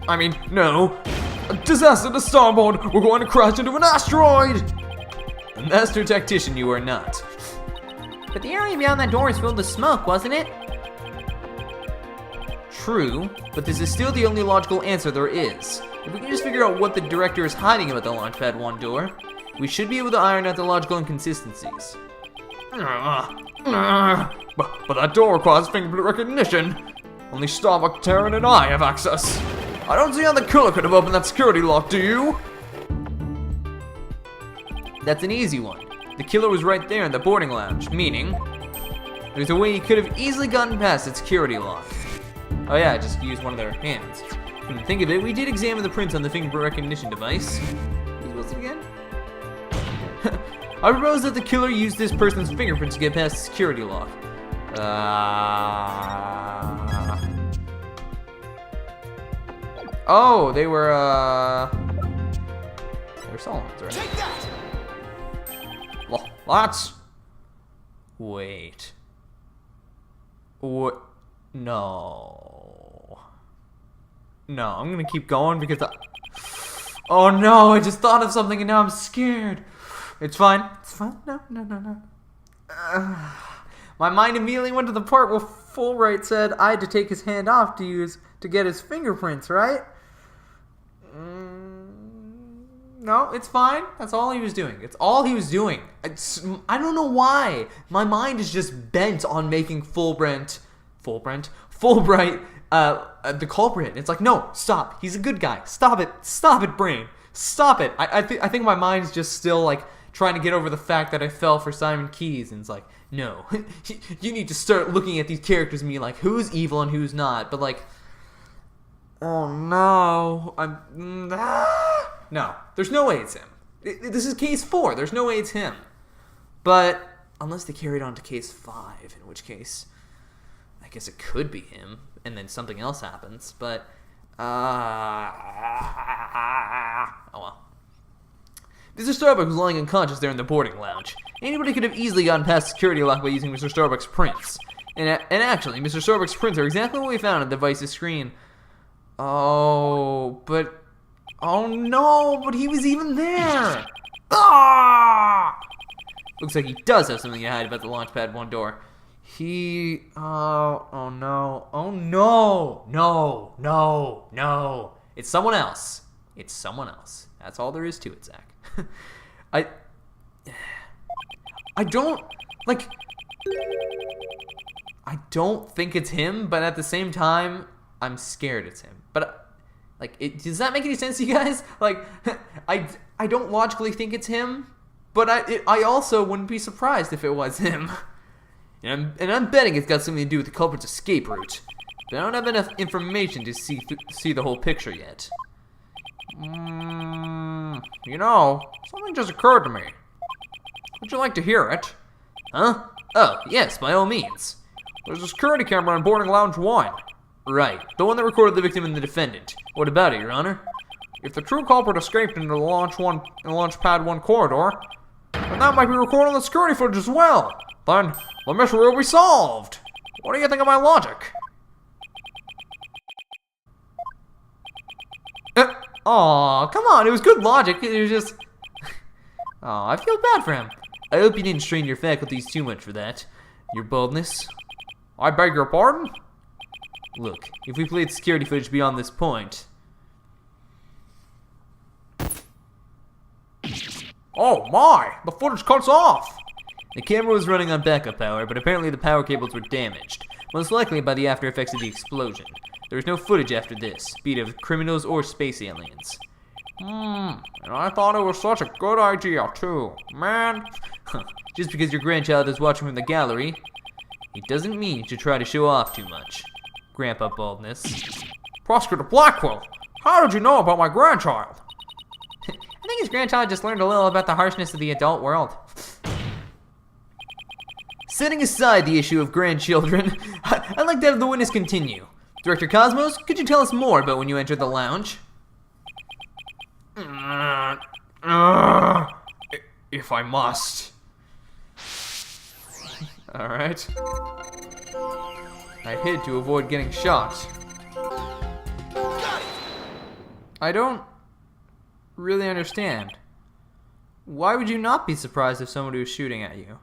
I mean, no. A disaster to starboard! We're going to crash into an asteroid! A master tactician you are not. But the area beyond that door is filled with smoke, wasn't it? True, but this is still the only logical answer there is. If we can just figure out what the director is hiding about the Launchpad 1 door, we should be able to iron out the logical inconsistencies. But that door requires fingerprint recognition. Only Starbuck, Terran, and I have access. I don't see how the killer could have opened that security lock, do you? That's an easy one. The killer was right there in the boarding lounge, meaning there's a way he could have easily gotten past its security lock. Oh yeah, just use one of their hands. Come to think of it, we did examine the prints on the fingerprint recognition device. What was it again? I propose that the killer used this person's fingerprints to get past the security lock. Oh, they were Solomons, right? Take that! Well, that's... Wait. What? No. No, I'm gonna keep going because oh no, I just thought of something and now I'm scared. It's fine. It's fine. No. My mind immediately went to the part where Wright said I had to take his hand off to get his fingerprints, right? No, it's fine. That's all he was doing. It's all he was doing. I don't know why. My mind is just bent on making Fulbright, the culprit. It's like, no, stop. He's a good guy. Stop it, brain. Stop it. I think my mind's just still, like, trying to get over the fact that I fell for Simon Keyes, and it's like, no. You need to start looking at these characters and being like, who's evil and who's not? But, like, oh, no. No, there's no way it's him. This is case 4. There's no way it's him. But unless they carried on to case 5, in which case I guess it could be him, and then something else happens. But oh well. Mr. Starbuck was lying unconscious there in the boarding lounge. Anybody could have easily gotten past security lock by using Mr. Starbuck's prints. And actually, Mr. Starbuck's prints are exactly what we found on the device's screen. Oh no, but he was even there! Ah! Looks like he does have something to hide about the Launchpad 1 door. Oh no. It's someone else. That's all there is to it, Zach. I don't think it's him, but at the same time, I'm scared it's him. But does that make any sense to you guys? Like, I don't logically think it's him, but I also wouldn't be surprised if it was him. And I'm betting it's got something to do with the culprit's escape route. But I don't have enough information to see the whole picture yet. You know, something just occurred to me. Would you like to hear it? Huh? Oh, yes, by all means. There's a security camera in boarding lounge 1. Right, the one that recorded the victim and the defendant. What about it, Your Honor? If the true culprit escaped into the Launchpad 1 corridor, then that might be recorded on the security footage as well. Then the mystery will be solved. What do you think of my logic? Aw, come on, it was good logic. It was just... Aw, I feel bad for him. I hope you didn't strain your faculties too much for that. Your boldness. I beg your pardon? Look, if we played security footage beyond this point... Oh my, the footage cuts off. The camera was running on backup power, but apparently the power cables were damaged. Most likely by the after effects of the explosion. There was no footage after this, be it of criminals or space aliens. And I thought it was such a good idea too, man. Just because your grandchild is watching from the gallery, it doesn't mean you should try to show off too much. Grandpa Baldness. Prosecutor Blackquill, how did you know about my grandchild? I think his grandchild just learned a little about the harshness of the adult world. Setting aside the issue of grandchildren, I'd like to have the witness continue. Director Cosmos, could you tell us more about when you entered the lounge? If I must. Alright. I hid to avoid getting shot. I don't really understand. Why would you not be surprised if somebody was shooting at you?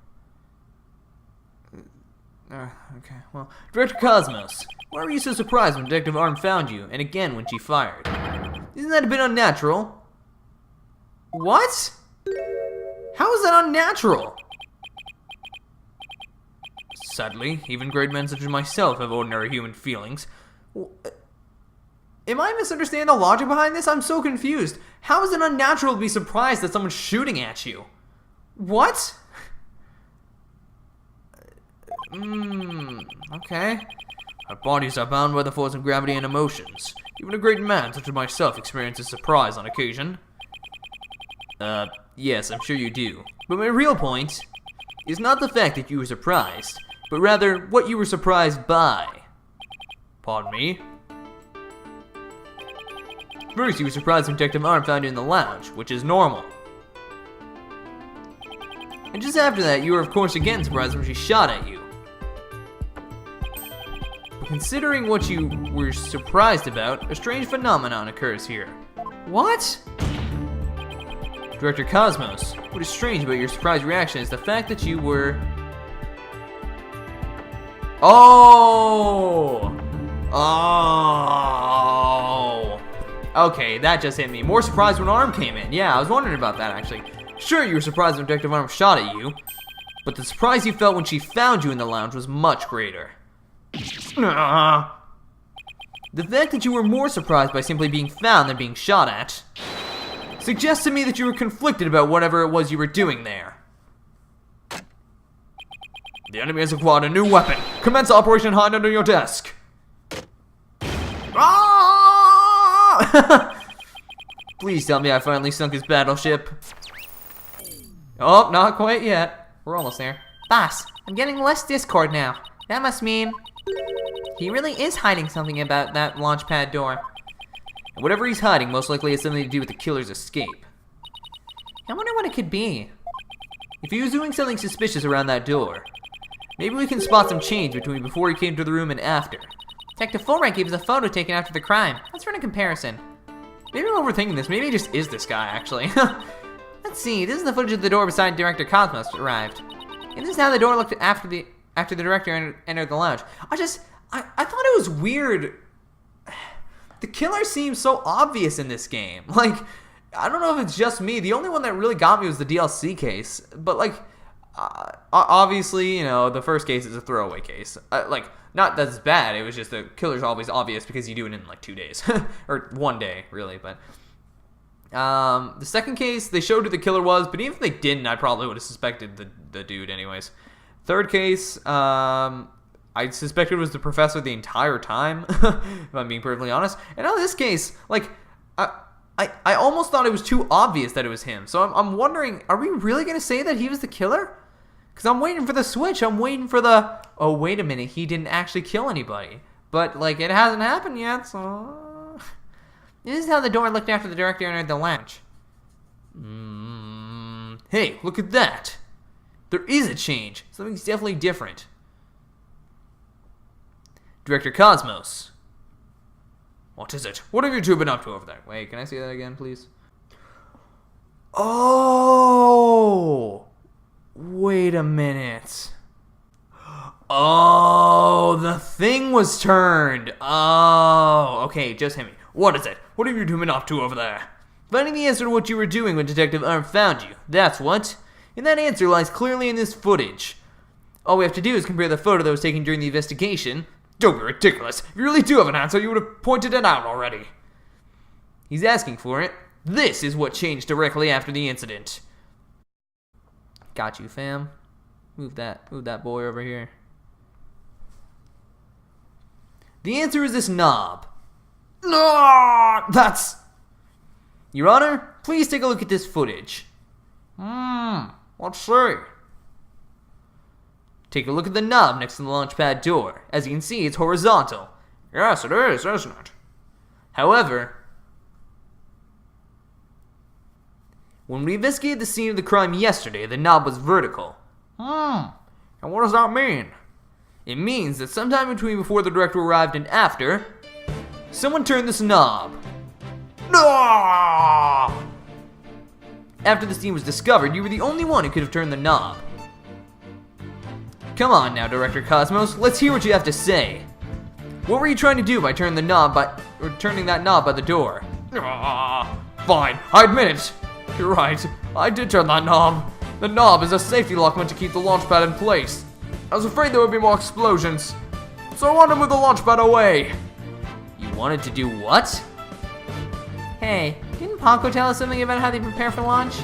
Okay, well, Director Cosmos, why were you so surprised when Detective Arm found you, and again when she fired? Isn't that a bit unnatural? What? How is that unnatural? Sadly, even great men such as myself have ordinary human feelings. Am I misunderstanding the logic behind this? I'm so confused. How is it unnatural to be surprised that someone's shooting at you? What? Okay. Our bodies are bound by the force of gravity and emotions. Even a great man such as myself experiences surprise on occasion. Yes, I'm sure you do. But my real point is not the fact that you were surprised, but rather what you were surprised by. Pardon me? First, you were surprised when Detective Arm found you in the lounge, which is normal. And just after that, you were of course again surprised when she shot at you. Considering what you were surprised about, a strange phenomenon occurs here. What? Director Cosmos, what is strange about your surprise reaction is the fact that you were... Oh! Okay, that just hit me. More surprised when Arm came in. Yeah, I was wondering about that actually. Sure, you were surprised when Detective Arm shot at you, but the surprise you felt when she found you in the lounge was much greater. The fact that you were more surprised by simply being found than being shot at suggests to me that you were conflicted about whatever it was you were doing there. The enemy has acquired a new weapon. Commence Operation Hide Under Your Desk. Ah! Please tell me I finally sunk his battleship. Oh, not quite yet. We're almost there. Boss, I'm getting less Discord now. That must mean he really is hiding something about that launch pad door. And whatever he's hiding most likely has something to do with the killer's escape. I wonder what it could be. If he was doing something suspicious around that door, maybe we can spot some change between before he came to the room and after. Detective Fulbright gave us a photo taken after the crime. Let's run a comparison. Maybe I'm overthinking this. Maybe he just is this guy, actually. Let's see. This is the footage of the door beside Director Cosmos arrived. And this is how the door looked after the director entered the lounge. I thought it was weird. The killer seems so obvious in this game. Like, I don't know if it's just me. The only one that really got me was the DLC case. But, like, obviously, you know, the first case is a throwaway case. Not that it's bad. It was just the killer's always obvious because you do it in, like, 2 days. Or 1 day, really. But the second case, they showed who the killer was. But even if they didn't, I probably would have suspected the dude anyways. Third case, I suspected it was the professor the entire time, if I'm being perfectly honest. And on this case, like, I almost thought it was too obvious that it was him. So I'm wondering, are we really going to say that he was the killer? Because I'm waiting for the switch. I'm waiting for the, oh, wait a minute, he didn't actually kill anybody. But, like, it hasn't happened yet, so... This is how the door looked after the director entered the lounge. Hey, look at that. There is a change. Something's definitely different. Director Cosmos. What is it? What have you two been up to over there? Wait, can I see that again, please? Oh! Wait a minute. Oh, the thing was turned. Oh, okay, just hit me. What is it? What have you two been up to over there? Finding the answer to what you were doing when Detective Arm found you. That's what. And that answer lies clearly in this footage. All we have to do is compare the photo that was taken during the investigation. Don't be ridiculous. If you really do have an answer, you would have pointed it out already. He's asking for it. This is what changed directly after the incident. Got you, fam. Move that boy over here. The answer is this knob. No, that's... Your Honor, please take a look at this footage. Let's see. Take a look at the knob next to the launch pad door. As you can see, it's horizontal. Yes, it is, isn't it? However, when we investigated the scene of the crime yesterday, the knob was vertical. And what does that mean? It means that sometime between before the director arrived and after, someone turned this knob. No! After the scene was discovered, you were the only one who could have turned the knob. Come on now, Director Cosmos, let's hear what you have to say. What were you trying to do by turning that knob by the door? Fine, I admit it. You're right, I did turn that knob. The knob is a safety lock meant to keep the launch pad in place. I was afraid there would be more explosions, so I wanted to move the launch pad away. You wanted to do what? Hey, didn't Paco tell us something about how they prepare for launch?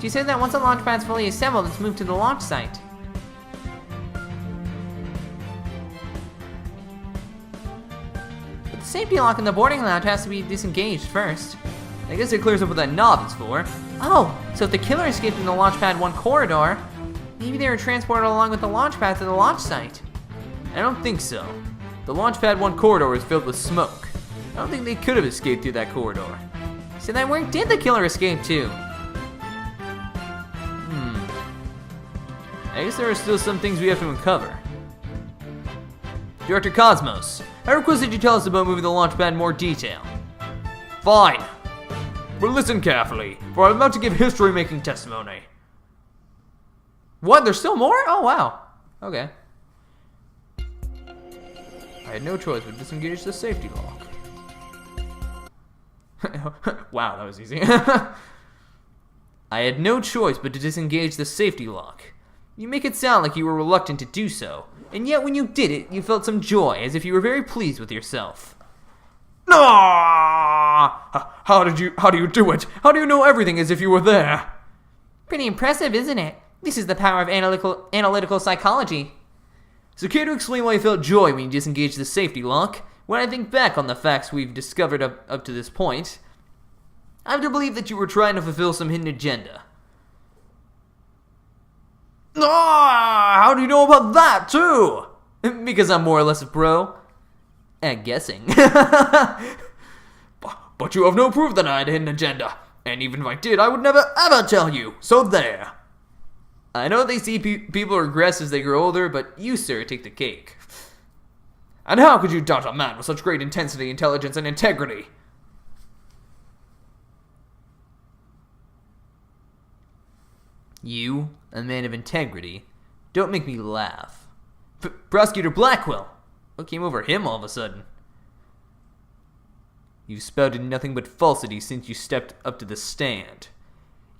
She said that once the launch pad's fully assembled, it's moved to the launch site. But the safety lock in the boarding lounge has to be disengaged first. I guess it clears up what that knob is for. Oh, so if the killer escaped in the launch pad 1 corridor, maybe they were transported along with the launch pad to the launch site. I don't think so. The launch pad 1 corridor is filled with smoke. I don't think they could have escaped through that corridor. So then where did the killer escape to? I guess there are still some things we have to uncover. Director Cosmos, I request that you tell us about moving the launch pad in more detail. Fine. But listen carefully, for I'm about to give history-making testimony. What? There's still more? Oh, wow. Okay. I had no choice but disengage the safety lock. Wow, that was easy. I had no choice but to disengage the safety lock. You make it sound like you were reluctant to do so, and yet when you did it, you felt some joy, as if you were very pleased with yourself. No! How do you do it? How do you know everything as if you were there? Pretty impressive, isn't it? This is the power of analytical psychology. So care to explain why you felt joy when you disengaged the safety lock? When I think back on the facts we've discovered up to this point, I have to believe that you were trying to fulfill some hidden agenda. How do you know about that, too? Because I'm more or less a pro at guessing. But you have no proof that I had a hidden agenda. And even if I did, I would never ever tell you. So there. I know they see people regress as they grow older, but you, sir, take the cake. And how could you doubt a man with such great intensity, intelligence, and integrity? You, a man of integrity, don't make me laugh. Prosecutor Blackquill! What came over him all of a sudden? You've spouted nothing but falsity since you stepped up to the stand.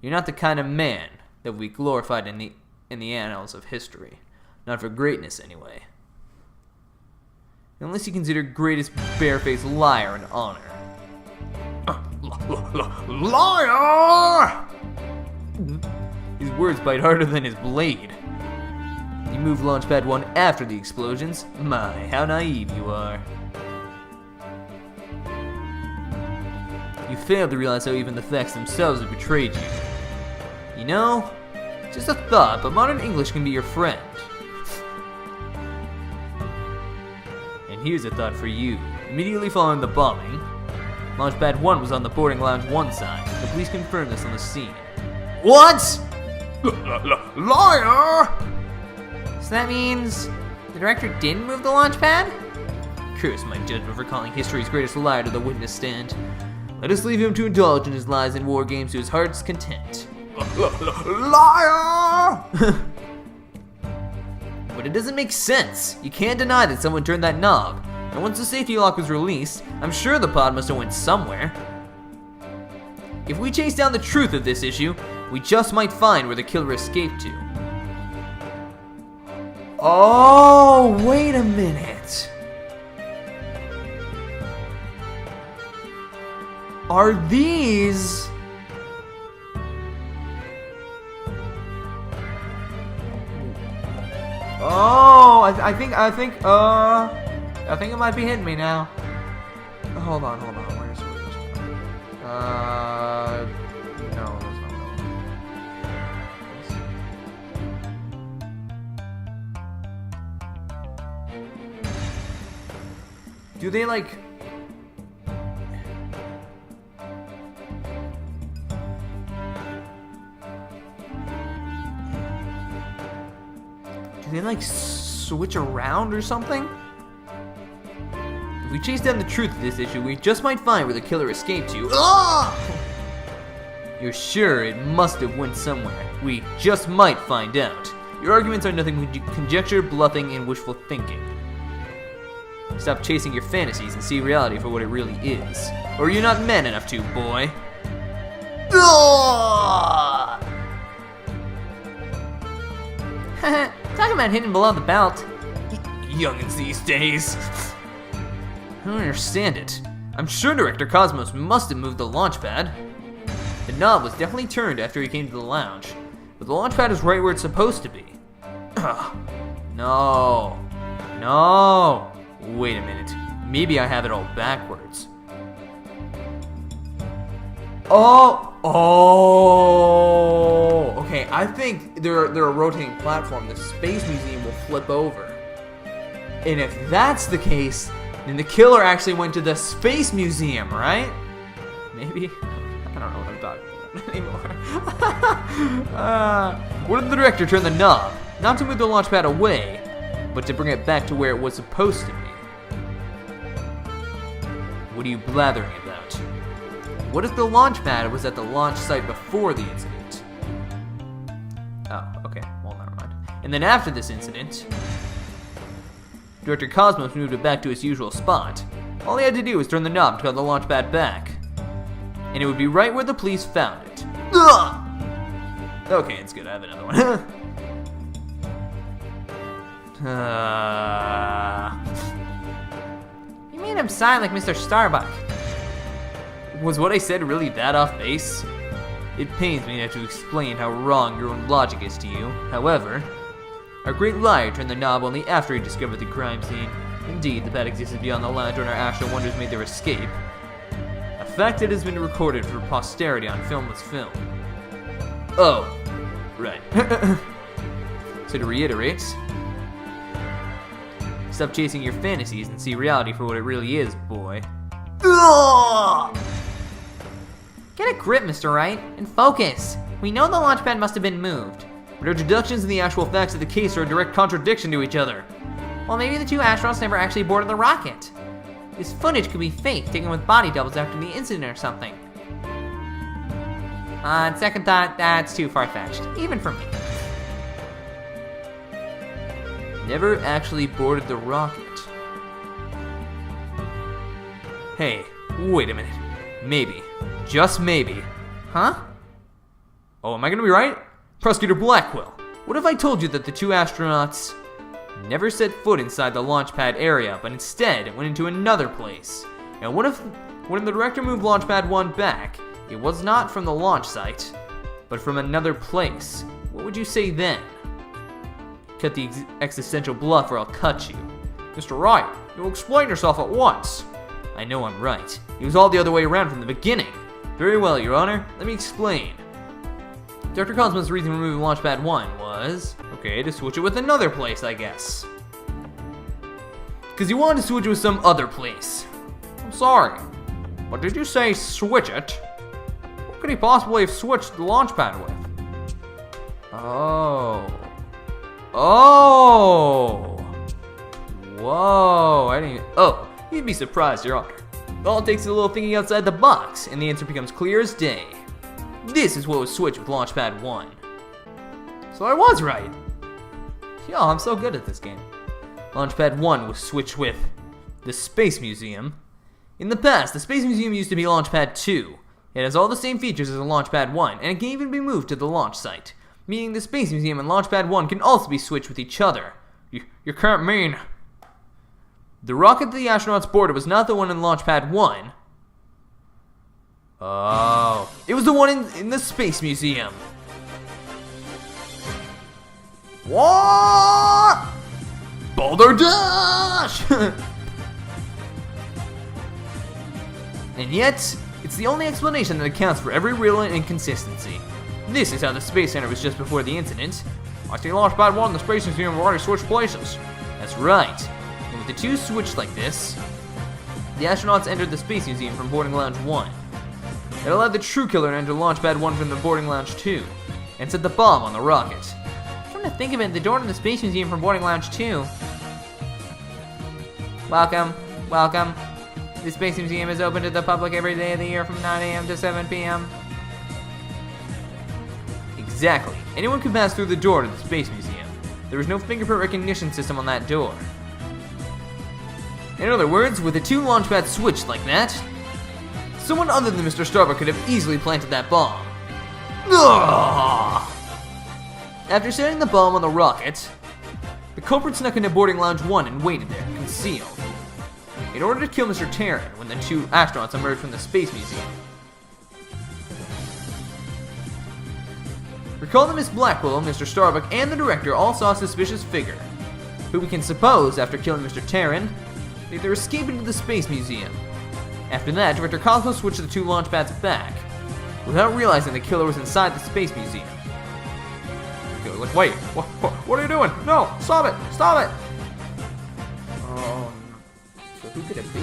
You're not the kind of man that we glorified in the annals of history. Not for greatness, anyway. Unless you consider greatest barefaced liar an honor. Liar! His words bite harder than his blade. You moved Launchpad 1 after the explosions. My, how naive you are. You failed to realize how even the facts themselves have betrayed you. You know, just a thought, but modern English can be your friend. And here's a thought for you. Immediately following the bombing, Launchpad 1 was on the boarding lounge 1 side. The police confirmed this on the scene. What? Liar! So that means the director didn't move the launch pad? Curse my judgment for calling history's greatest liar to the witness stand. Let us leave him to indulge in his lies and war games to his heart's content. Liar! But it doesn't make sense. You can't deny that someone turned that knob. And once the safety lock was released, I'm sure the pod must have went somewhere. If we chase down the truth of this issue, we just might find where the killer escaped to. Oh, wait a minute. Are these... Oh, I think it might be hitting me now. Hold on. Where's no, that's not Do they like... Do they like switch around or something? If we chase down the truth of this issue, we just might find where the killer escaped to. Ah! You're sure it must have went somewhere. We just might find out. Your arguments are nothing but conjecture, bluffing, and wishful thinking. Stop chasing your fantasies and see reality for what it really is. Or you're not man enough to, boy. Talking about hitting below the belt. Youngins these days. I don't understand it. I'm sure Director Cosmos must have moved the launch pad. The knob was definitely turned after he came to the lounge, but the launch pad is right where it's supposed to be. No. Wait a minute. Maybe I have it all backwards. Okay, I think they're a rotating platform. The Space Museum will flip over. And if that's the case, then the killer actually went to the Space Museum, right? Maybe? I don't know what I'm talking about anymore. What if the director turned the knob? Not to move the launch pad away, but to bring it back to where it was supposed to be. What are you blathering about? What if the launch pad was at the launch site before the incident? Oh, okay. Well, never mind. And then after this incident, Director Cosmos moved it back to its usual spot. All he had to do was turn the knob to cut the launch pad back. And it would be right where the police found it. Ugh! Okay, it's good. I have another one. You made him sign like Mr. Starbuck. Was what I said really that off base? It pains me to have to explain how wrong your own logic is to you. However, our great liar turned the knob only after he discovered the crime scene. Indeed, the pad existed beyond the lantern our astral wonders made their escape. A fact that has been recorded for posterity on filmless film. Oh, right. So to reiterate, stop chasing your fantasies and see reality for what it really is, boy. Ugh! Get a grip, Mr. Wright, and focus. We know the launch pad must have been moved. But our deductions and the actual facts of the case are a direct contradiction to each other. Well, maybe the two astronauts never actually boarded the rocket. This footage could be fake, taken with body doubles after the incident or something. On second thought, that's too far-fetched, even for me. Never actually boarded the rocket. Hey, wait a minute. Maybe. Just maybe. Huh? Oh, am I gonna be right? Prosecutor Blackquill, what if I told you that the two astronauts never set foot inside the launch pad area, but instead went into another place? And what if, when the director moved launch pad 1 back, it was not from the launch site, but from another place? What would you say then? Cut the existential bluff or I'll cut you. Mr. Wright, you'll explain yourself at once. I know I'm right. It was all the other way around from the beginning. Very well, Your Honor. Let me explain. Dr. Cosmo's reason for removing Launchpad 1 was, okay, to switch it with another place, I guess. Because he wanted to switch it with some other place. I'm sorry, but did you say switch it? What could he possibly have switched the launch pad with? Oh. Whoa, I didn't even... Oh, you'd be surprised, Your Honor. All it takes is a little thinking outside the box, and the answer becomes clear as day. This is what was switched with Launchpad 1. So I was right. Yo, I'm so good at this game. Launchpad 1 was switched with the Space Museum. In the past, the Space Museum used to be Launchpad 2. It has all the same features as a Launchpad 1, and it can even be moved to the launch site, meaning the Space Museum and Launchpad 1 can also be switched with each other. You can't mean... The rocket the astronauts boarded was not the one in Launchpad 1. Oh. It was the one in the Space Museum. What? Balderdash! And yet, it's the only explanation that accounts for every real inconsistency. This is how the Space Center was just before the incident. I see Launchpad 1 and the Space Museum have already switched places. That's right. And with the two switched like this, the astronauts entered the Space Museum from boarding lounge 1. It allowed the true killer to enter Launchpad 1 from the boarding lounge 2, and set the bomb on the rocket. Come to think of it, the door to the Space Museum from boarding lounge 2. Welcome. The Space Museum is open to the public every day of the year from 9 a.m. to 7 p.m. Exactly. Anyone could pass through the door to the Space Museum. There was no fingerprint recognition system on that door. In other words, with the two launchpads switched like that, someone other than Mr. Starbuck could have easily planted that bomb. Ugh! After setting the bomb on the rocket, the culprit snuck into boarding lounge 1 and waited there, concealed, in order to kill Mr. Terran when the two astronauts emerged from the Space Museum. Recall that Miss Blackquill, Mr. Starbuck, and the director all saw a suspicious figure, who we can suppose, after killing Mr. Terran, made their escape into the Space Museum. After that, Director Cosmo switched the two launchpads back, without realizing the killer was inside the Space Museum. Okay, like, wait, what are you doing? No, stop it! So who could it be?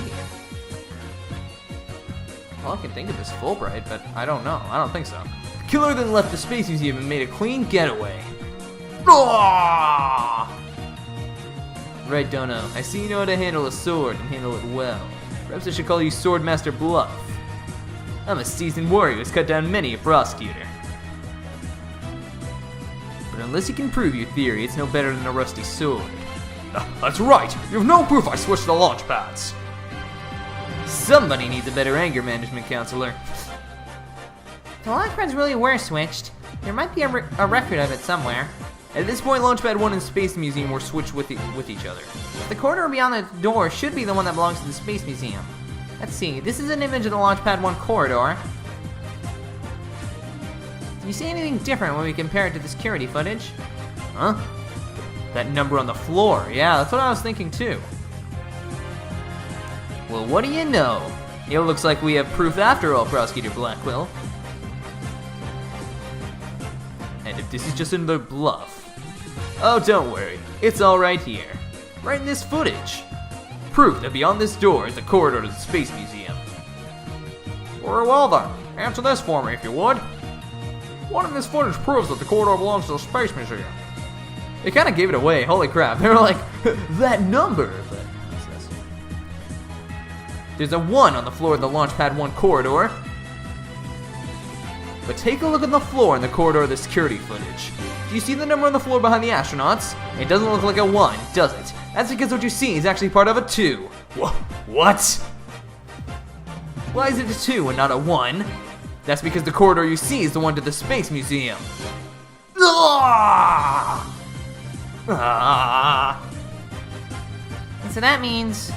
All I can think of is Fulbright, but I don't know. I don't think so. The killer then left the Space Museum and made a clean getaway. Right, Dono. I see you know how to handle a sword and handle it well. Perhaps I should call you Swordmaster Bluff. I'm a seasoned warrior who's cut down many a prosecutor. But unless you can prove your theory, it's no better than a rusty sword. That's right! You have no proof I switched the launch pads! Somebody needs a better anger management counselor. The launchpads really were switched. There might be a record of it somewhere. At this point, Launchpad 1 and Space Museum were switched with each other. The corridor beyond the door should be the one that belongs to the Space Museum. Let's see, this is an image of the Launchpad 1 corridor. Do you see anything different when we compare it to the security footage? Huh? That number on the floor. Yeah, that's what I was thinking too. Well, what do you know? It looks like we have proof after all, Prosecutor Blackquill. And if this is just another bluff... Oh, don't worry. It's all right here. Right in this footage. Proof that beyond this door is the corridor to the Space Museum. Very well then. Answer this for me if you would. What in this footage proves that the corridor belongs to the Space Museum? They kind of gave it away. Holy crap. They were like, that number. But what's this? There's a 1 on the floor of the Launchpad 1 corridor. But take a look at the floor in the corridor of the security footage. Do you see the number on the floor behind the astronauts? It doesn't look like a 1, does it? That's because what you see is actually part of a 2. What? Why is it a 2 and not a 1? That's because the corridor you see is the one to the Space Museum. And so that means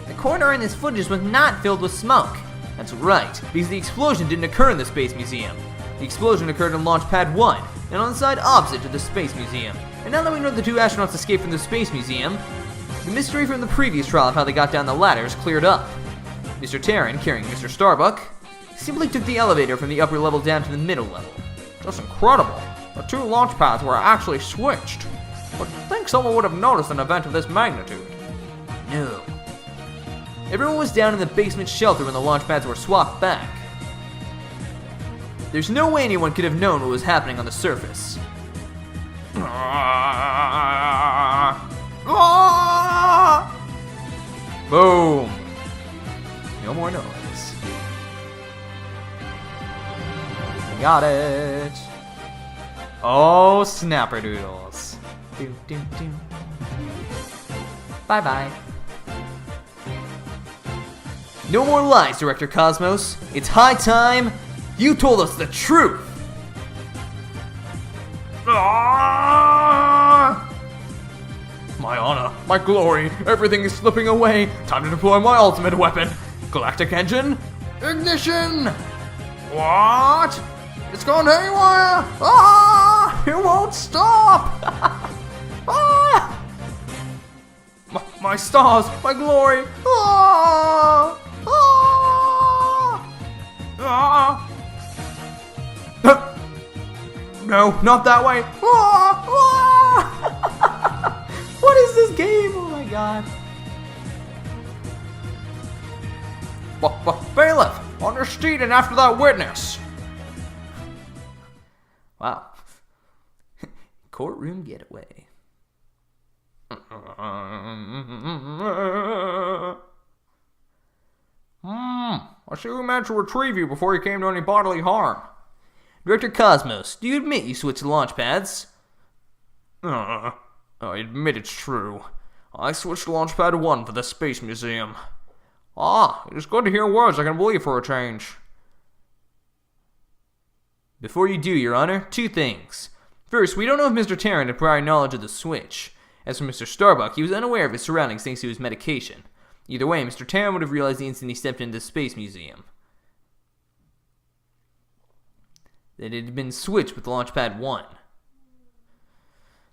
the corridor in this footage was not filled with smoke. That's right, because the explosion didn't occur in the Space Museum. The explosion occurred in Launchpad 1, and on the side opposite to the Space Museum. And now that we know the 2 astronauts escaped from the Space Museum, the mystery from the previous trial of how they got down the ladder is cleared up. Mr. Terran, carrying Mr. Starbuck, simply took the elevator from the upper level down to the middle level. That's incredible. The 2 launch pads were actually switched. But I think someone would have noticed an event of this magnitude. No. Everyone was down in the basement shelter when the launch pads were swapped back. There's no way anyone could have known what was happening on the surface. Boom! No more noise. Got it. Oh, snapperdoodles. Bye-bye. No more lies, Director Cosmos. It's high time you told us the truth. My honor, my glory, everything is slipping away. Time to deploy my ultimate weapon. Galactic engine, ignition! What? It's gone haywire! It won't stop! My stars, my glory! No, not that way! What is this game? Oh my god. Bailiff, on your seat and after that witness! Wow. Courtroom getaway. I see we managed to retrieve you before you came to any bodily harm. Director Cosmos, do you admit you switched launch pads? I admit it's true. I switched to Launchpad 1 for the Space Museum. It is good to hear words I can believe for a change. Before you do, Your Honor, 2 things. First, we don't know if Mr. Terran had prior knowledge of the switch. As for Mr. Starbuck, he was unaware of his surroundings thanks to his medication. Either way, Mr. Terran would have realized the instant he stepped into the Space Museum that it had been switched with Launchpad 1.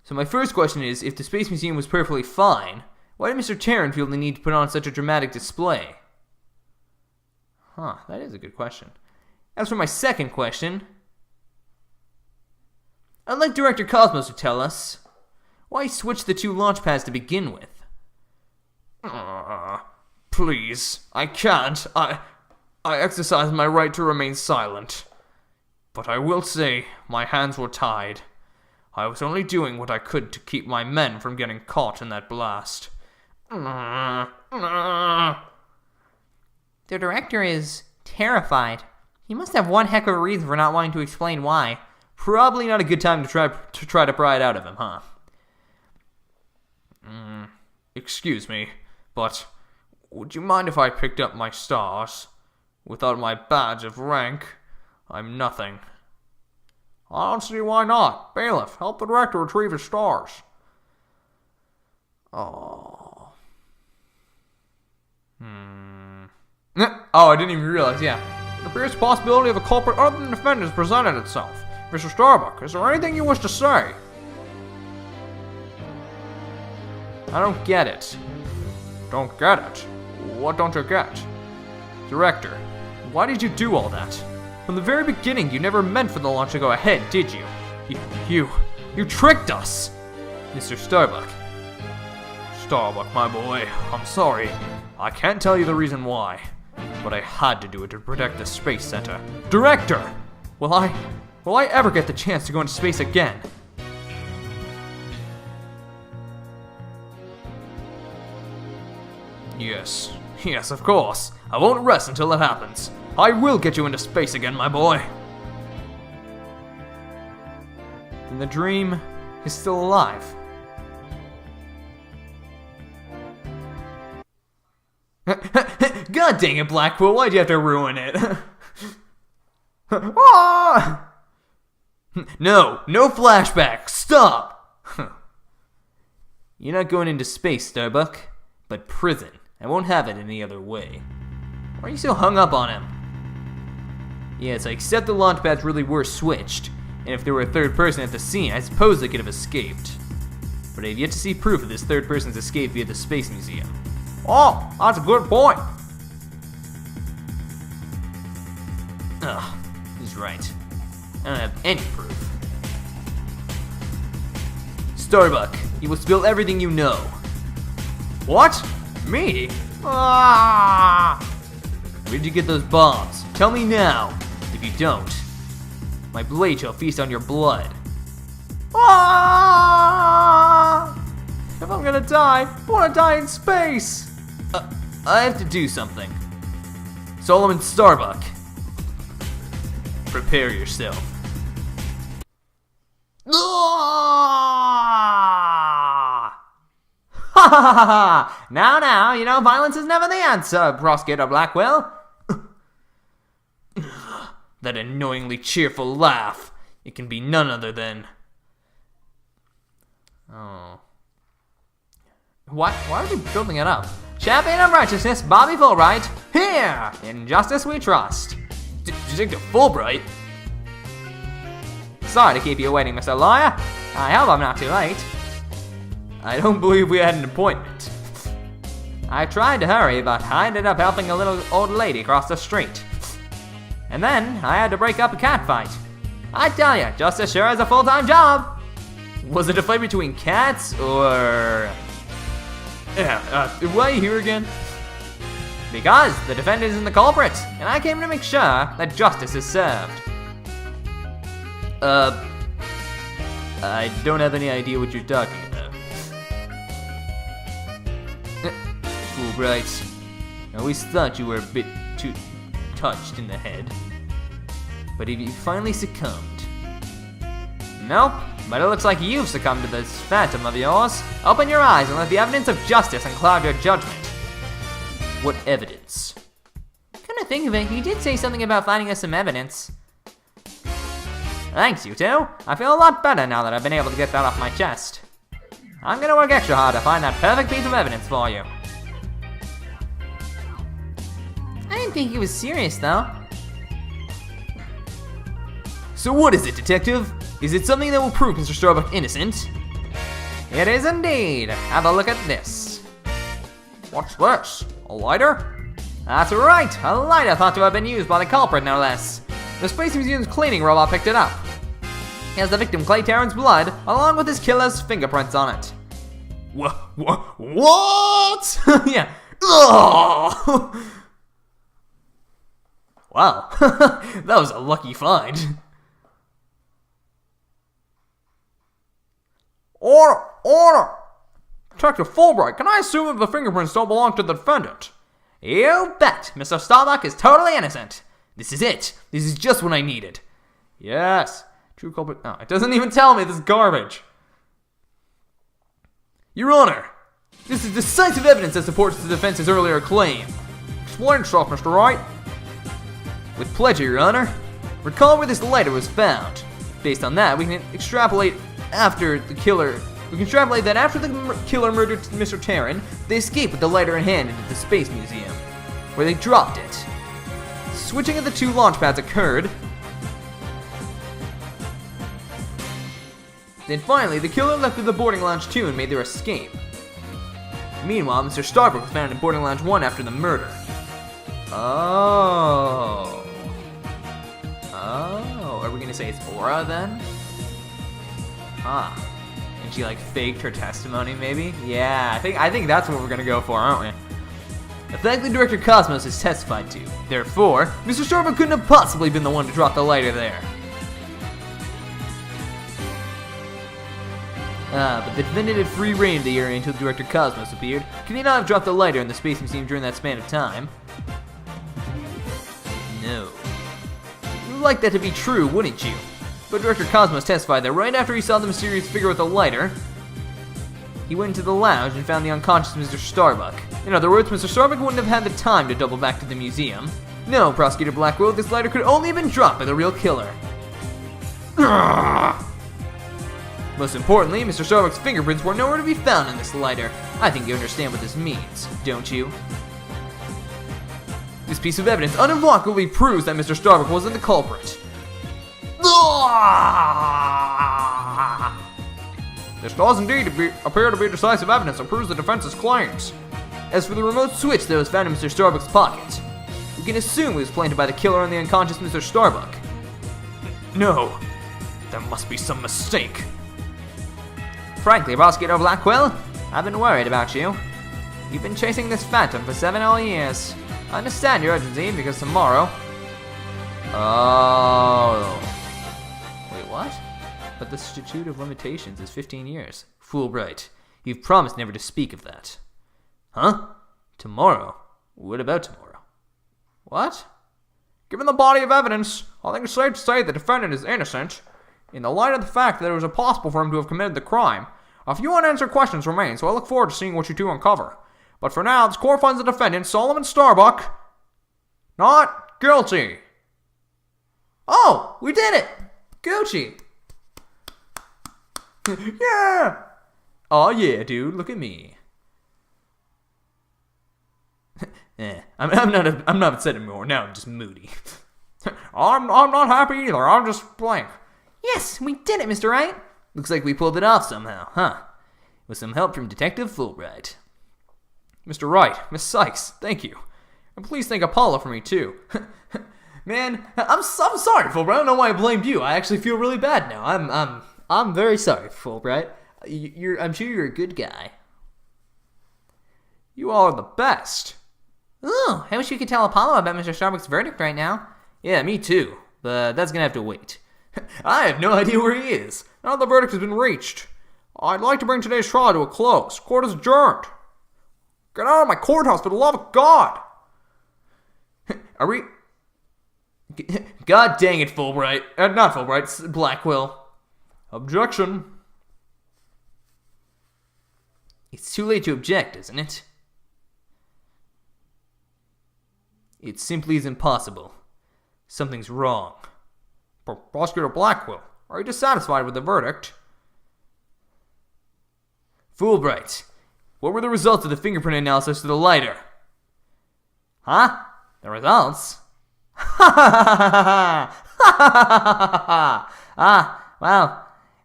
So my first question is, if the Space Museum was perfectly fine, why did Mr. Terran feel the need to put on such a dramatic display? That is a good question. As for my second question, I'd like Director Cosmos to tell us why he switched the 2 launch pads to begin with. Please, I can't. I exercise my right to remain silent. But I will say, my hands were tied. I was only doing what I could to keep my men from getting caught in that blast. The director is terrified. He must have one heck of a reason for not wanting to explain why. Probably not a good time to try to pry it out of him, huh? Excuse me, but would you mind if I picked up my stars? Without my badge of rank, I'm nothing. I don't see why not. Bailiff, help the director retrieve his stars. Oh, I didn't even realize, yeah. It appears the possibility of a culprit other than the defendant has presented itself. Mr. Starbuck, is there anything you wish to say? I don't get it. Don't get it? What don't you get? Director, why did you do all that? From the very beginning, you never meant for the launch to go ahead, did you? You tricked us! Mr. Starbuck. Starbuck, my boy, I'm sorry. I can't tell you the reason why, but I had to do it to protect the Space Center. Director! Will I ever get the chance to go into space again? Yes, of course. I won't rest until it happens. I will get you into space again, my boy. Then the dream is still alive. God dang it, Blackquill, why'd you have to ruin it? Ah! No flashback, stop! You're not going into space, Starbuck, but prison. I won't have it any other way. Why are you so hung up on him? Yes, I accept the launch pads really were switched, and if there were a third person at the scene, I suppose they could have escaped. But I have yet to see proof of this third person's escape via the Space Museum. Oh, that's a good point. Ugh, he's right. I don't have any proof. Starbuck, you will spill everything you know. What? Me? Ah! Where'd you get those bombs? Tell me now. If you don't, my blade shall feast on your blood. Ah! If I'm gonna die, I wanna die in space. I have to do something. Solomon Starbuck, prepare yourself. Ha ha ha ha! Now, you know, violence is never the answer, Prosecutor Blackquill. That annoyingly cheerful laugh. It can be none other than... Oh. Why are you building it up? Champion of righteousness, Bobby Fulbright. Here! In justice we trust. Detective Fulbright? Sorry to keep you waiting, Mr. Lawyer. I hope I'm not too late. I don't believe we had an appointment. I tried to hurry, but I ended up helping a little old lady cross the street. And then I had to break up a cat fight. I tell you, justice sure is a full-time job. Was it a fight between cats, or... Yeah, why are you here again? Because the defendant isn't the culprit, and I came to make sure that justice is served. I don't have any idea what you're talking about. Fulbright, I always thought you were a bit too touched in the head. But have you finally succumbed? Nope, but it looks like you've succumbed to this phantom of yours. Open your eyes and let the evidence of justice uncloud your judgment. What evidence? Come to think of it, you did say something about finding us some evidence. Thanks, you two. I feel a lot better now that I've been able to get that off my chest. I'm gonna work extra hard to find that perfect piece of evidence for you. I didn't think he was serious, though. So what is it, Detective? Is it something that will prove Mr. Starbuck innocent? It is indeed. Have a look at this. What's this? A lighter? That's right, a lighter thought to have been used by the culprit, no less. The Space Museum's cleaning robot picked it up. It has the victim Clay Terran's blood, along with his killer's fingerprints on it. What? Yeah. Ugh. Wow, that was a lucky find. Order! Detective Fulbright, can I assume that the fingerprints don't belong to the defendant? You bet! Mr. Starbuck is totally innocent. This is it. This is just what I needed. Yes. True culprit. No, it doesn't even tell me this garbage. Your Honor, this is decisive evidence that supports the defense's earlier claim. Explain yourself, Mr. Wright. With pleasure, Your Honor. Recall where this lighter was found. Based on that, we can extrapolate that after the killer murdered Mr. Terran, they escaped with the lighter in hand into the Space Museum. where they dropped it. Switching of the two launch pads occurred. Then finally, the killer left with the boarding lounge 2 and made their escape. Meanwhile, Mr. Starbuck was found in boarding lounge 1 after the murder. Oh. Are we gonna say it's Aura then? Huh. And she like faked her testimony maybe? Yeah, I think that's what we're gonna go for, aren't we? The fact that Director Cosmos has testified to. Therefore, Mr. Starbuck couldn't have possibly been the one to drop the lighter there. But the defendant had free reign of the area until Director Cosmos appeared. Could he not have dropped the lighter in the Space Museum during that span of time? No. You'd like that to be true, wouldn't you? But Director Cosmos testified that right after he saw the mysterious figure with the lighter, he went into the lounge and found the unconscious Mr. Starbuck. In other words, Mr. Starbuck wouldn't have had the time to double back to the museum. No, Prosecutor Blackquill, this lighter could only have been dropped by the real killer. Most importantly, Mr. Starbuck's fingerprints were nowhere to be found in this lighter. I think you understand what this means, don't you? This piece of evidence unavocably proves that Mr. Starbuck wasn't the culprit. This does indeed appear to be decisive evidence that proves the defense's claims. As for the remote switch that was found in Mr. Starbuck's pocket, we can assume it was planted by the killer on the unconscious Mr. Starbuck. No, there must be some mistake. Frankly, Prosecutor Blackquill, I've been worried about you. You've been chasing this phantom for 7 whole years. I understand your urgency because tomorrow... Oh. Wait, what? But the statute of limitations is 15 years. Fool Wright, you've promised never to speak of that. Huh? Tomorrow? What about tomorrow? What? Given the body of evidence, I think it's safe to say the defendant is innocent. In the light of the fact that it was impossible for him to have committed the crime, a few unanswered questions remain, so I look forward to seeing what you two uncover. But for now, this court finds the defendant, Solomon Starbuck, not guilty. Oh, we did it! Gucci! Yeah! Oh yeah, dude, look at me. I'm not upset anymore. Now I'm just moody. I'm not happy either. I'm just blank. Yes, we did it, Mr. Wright. Looks like we pulled it off somehow, huh? With some help from Detective Fulbright. Mr. Wright, Miss Sykes, thank you. And please thank Apollo for me, too. Man, I'm sorry, Fulbright. I don't know why I blamed you. I actually feel really bad now. I'm very sorry, Fulbright. I'm sure you're a good guy. You all are the best. Ooh, I wish we could tell Apollo about Mr. Starbuck's verdict right now. Yeah, me too. But that's gonna have to wait. I have no idea where he is. Now that the verdict has been reached, I'd like to bring today's trial to a close. Court is adjourned. Get out of my courthouse for the love of God. Are we... God dang it, Fulbright. Not Fulbright, Blackquill. Objection. It's too late to object, isn't it? It simply is impossible. Something's wrong. Prosecutor Blackquill, are you dissatisfied with the verdict? Fulbright, what were the results of the fingerprint analysis to the lighter? Huh? The results? Well,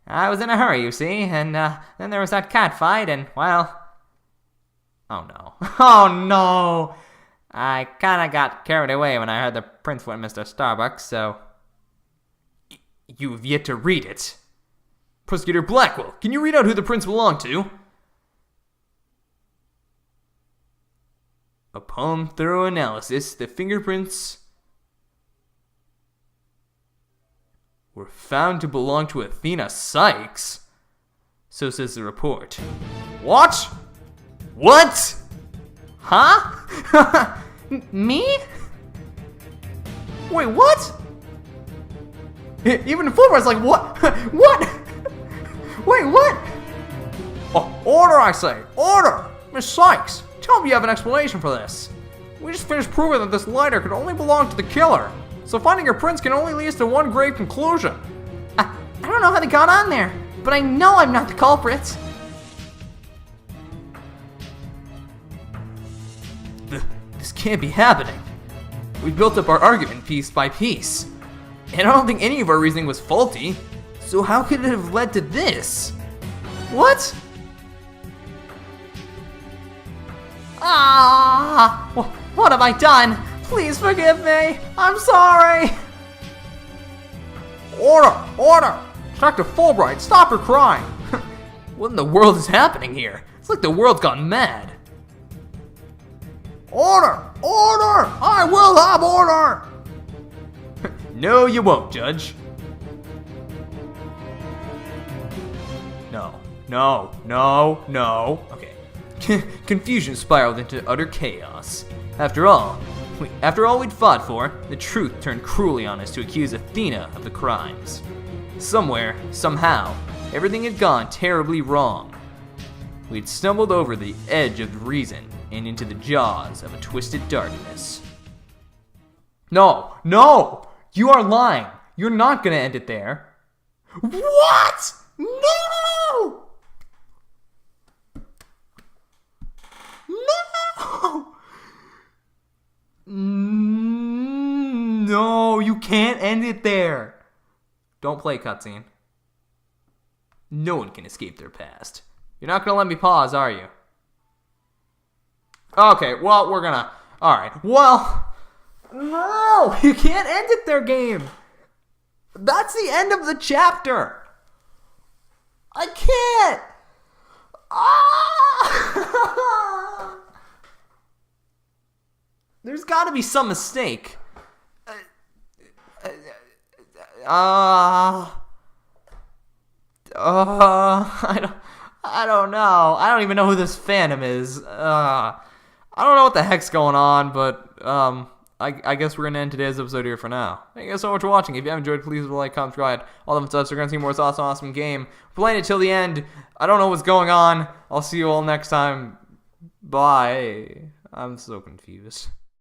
I was in a hurry, you see, and then there was that cat fight, and, well... Oh, no. Oh, no! I kinda got carried away when I heard the prints went Mr. Starbuck, so... You have yet to read it. Prosecutor Blackquill, can you read out who the prints belong to? Upon thorough analysis, the fingerprints were found to belong to Athena Sykes. So says the report. What? What? Huh? Me? Wait, what? Even Fulbright's like, what? What? Wait, what? Oh, order, I say! Order! Miss Sykes, tell me you have an explanation for this. We just finished proving that this lighter could only belong to the killer, so finding your prints can only lead us to one grave conclusion. I don't know how they got on there, but I know I'm not the culprit. This can't be happening. We built up our argument piece by piece. And I don't think any of our reasoning was faulty. So how could it have led to this? What? What have I done? Please forgive me. I'm sorry. Order! Detective Fulbright, stop your crying! What in the world is happening here? It's like the world's gone mad. Order! I will have order! No, you won't, Judge. No. Okay. Confusion spiraled into utter chaos. After all we'd fought for, the truth turned cruelly on us to accuse Athena of the crimes. Somewhere, somehow, everything had gone terribly wrong. We'd stumbled over the edge of reason and into the jaws of a twisted darkness. No! You are lying! You're not gonna end it there. What? No! No, you can't end it there. Don't play cutscene. No one can escape their past. You're not gonna let me pause, are you? Okay, well, we're gonna... Alright, well... No! You can't end it there, game! That's the end of the chapter! I can't! There's gotta be some mistake. I don't know. I don't even know who this Phantom is. I don't know what the heck's going on, but I guess we're gonna end today's episode here for now. Thank you guys so much for watching. If you have enjoyed, please like, comment, subscribe, all them stuff. So we're gonna see more of this awesome game. We're playing it till the end. I don't know what's going on. I'll see you all next time. Bye. I'm so confused.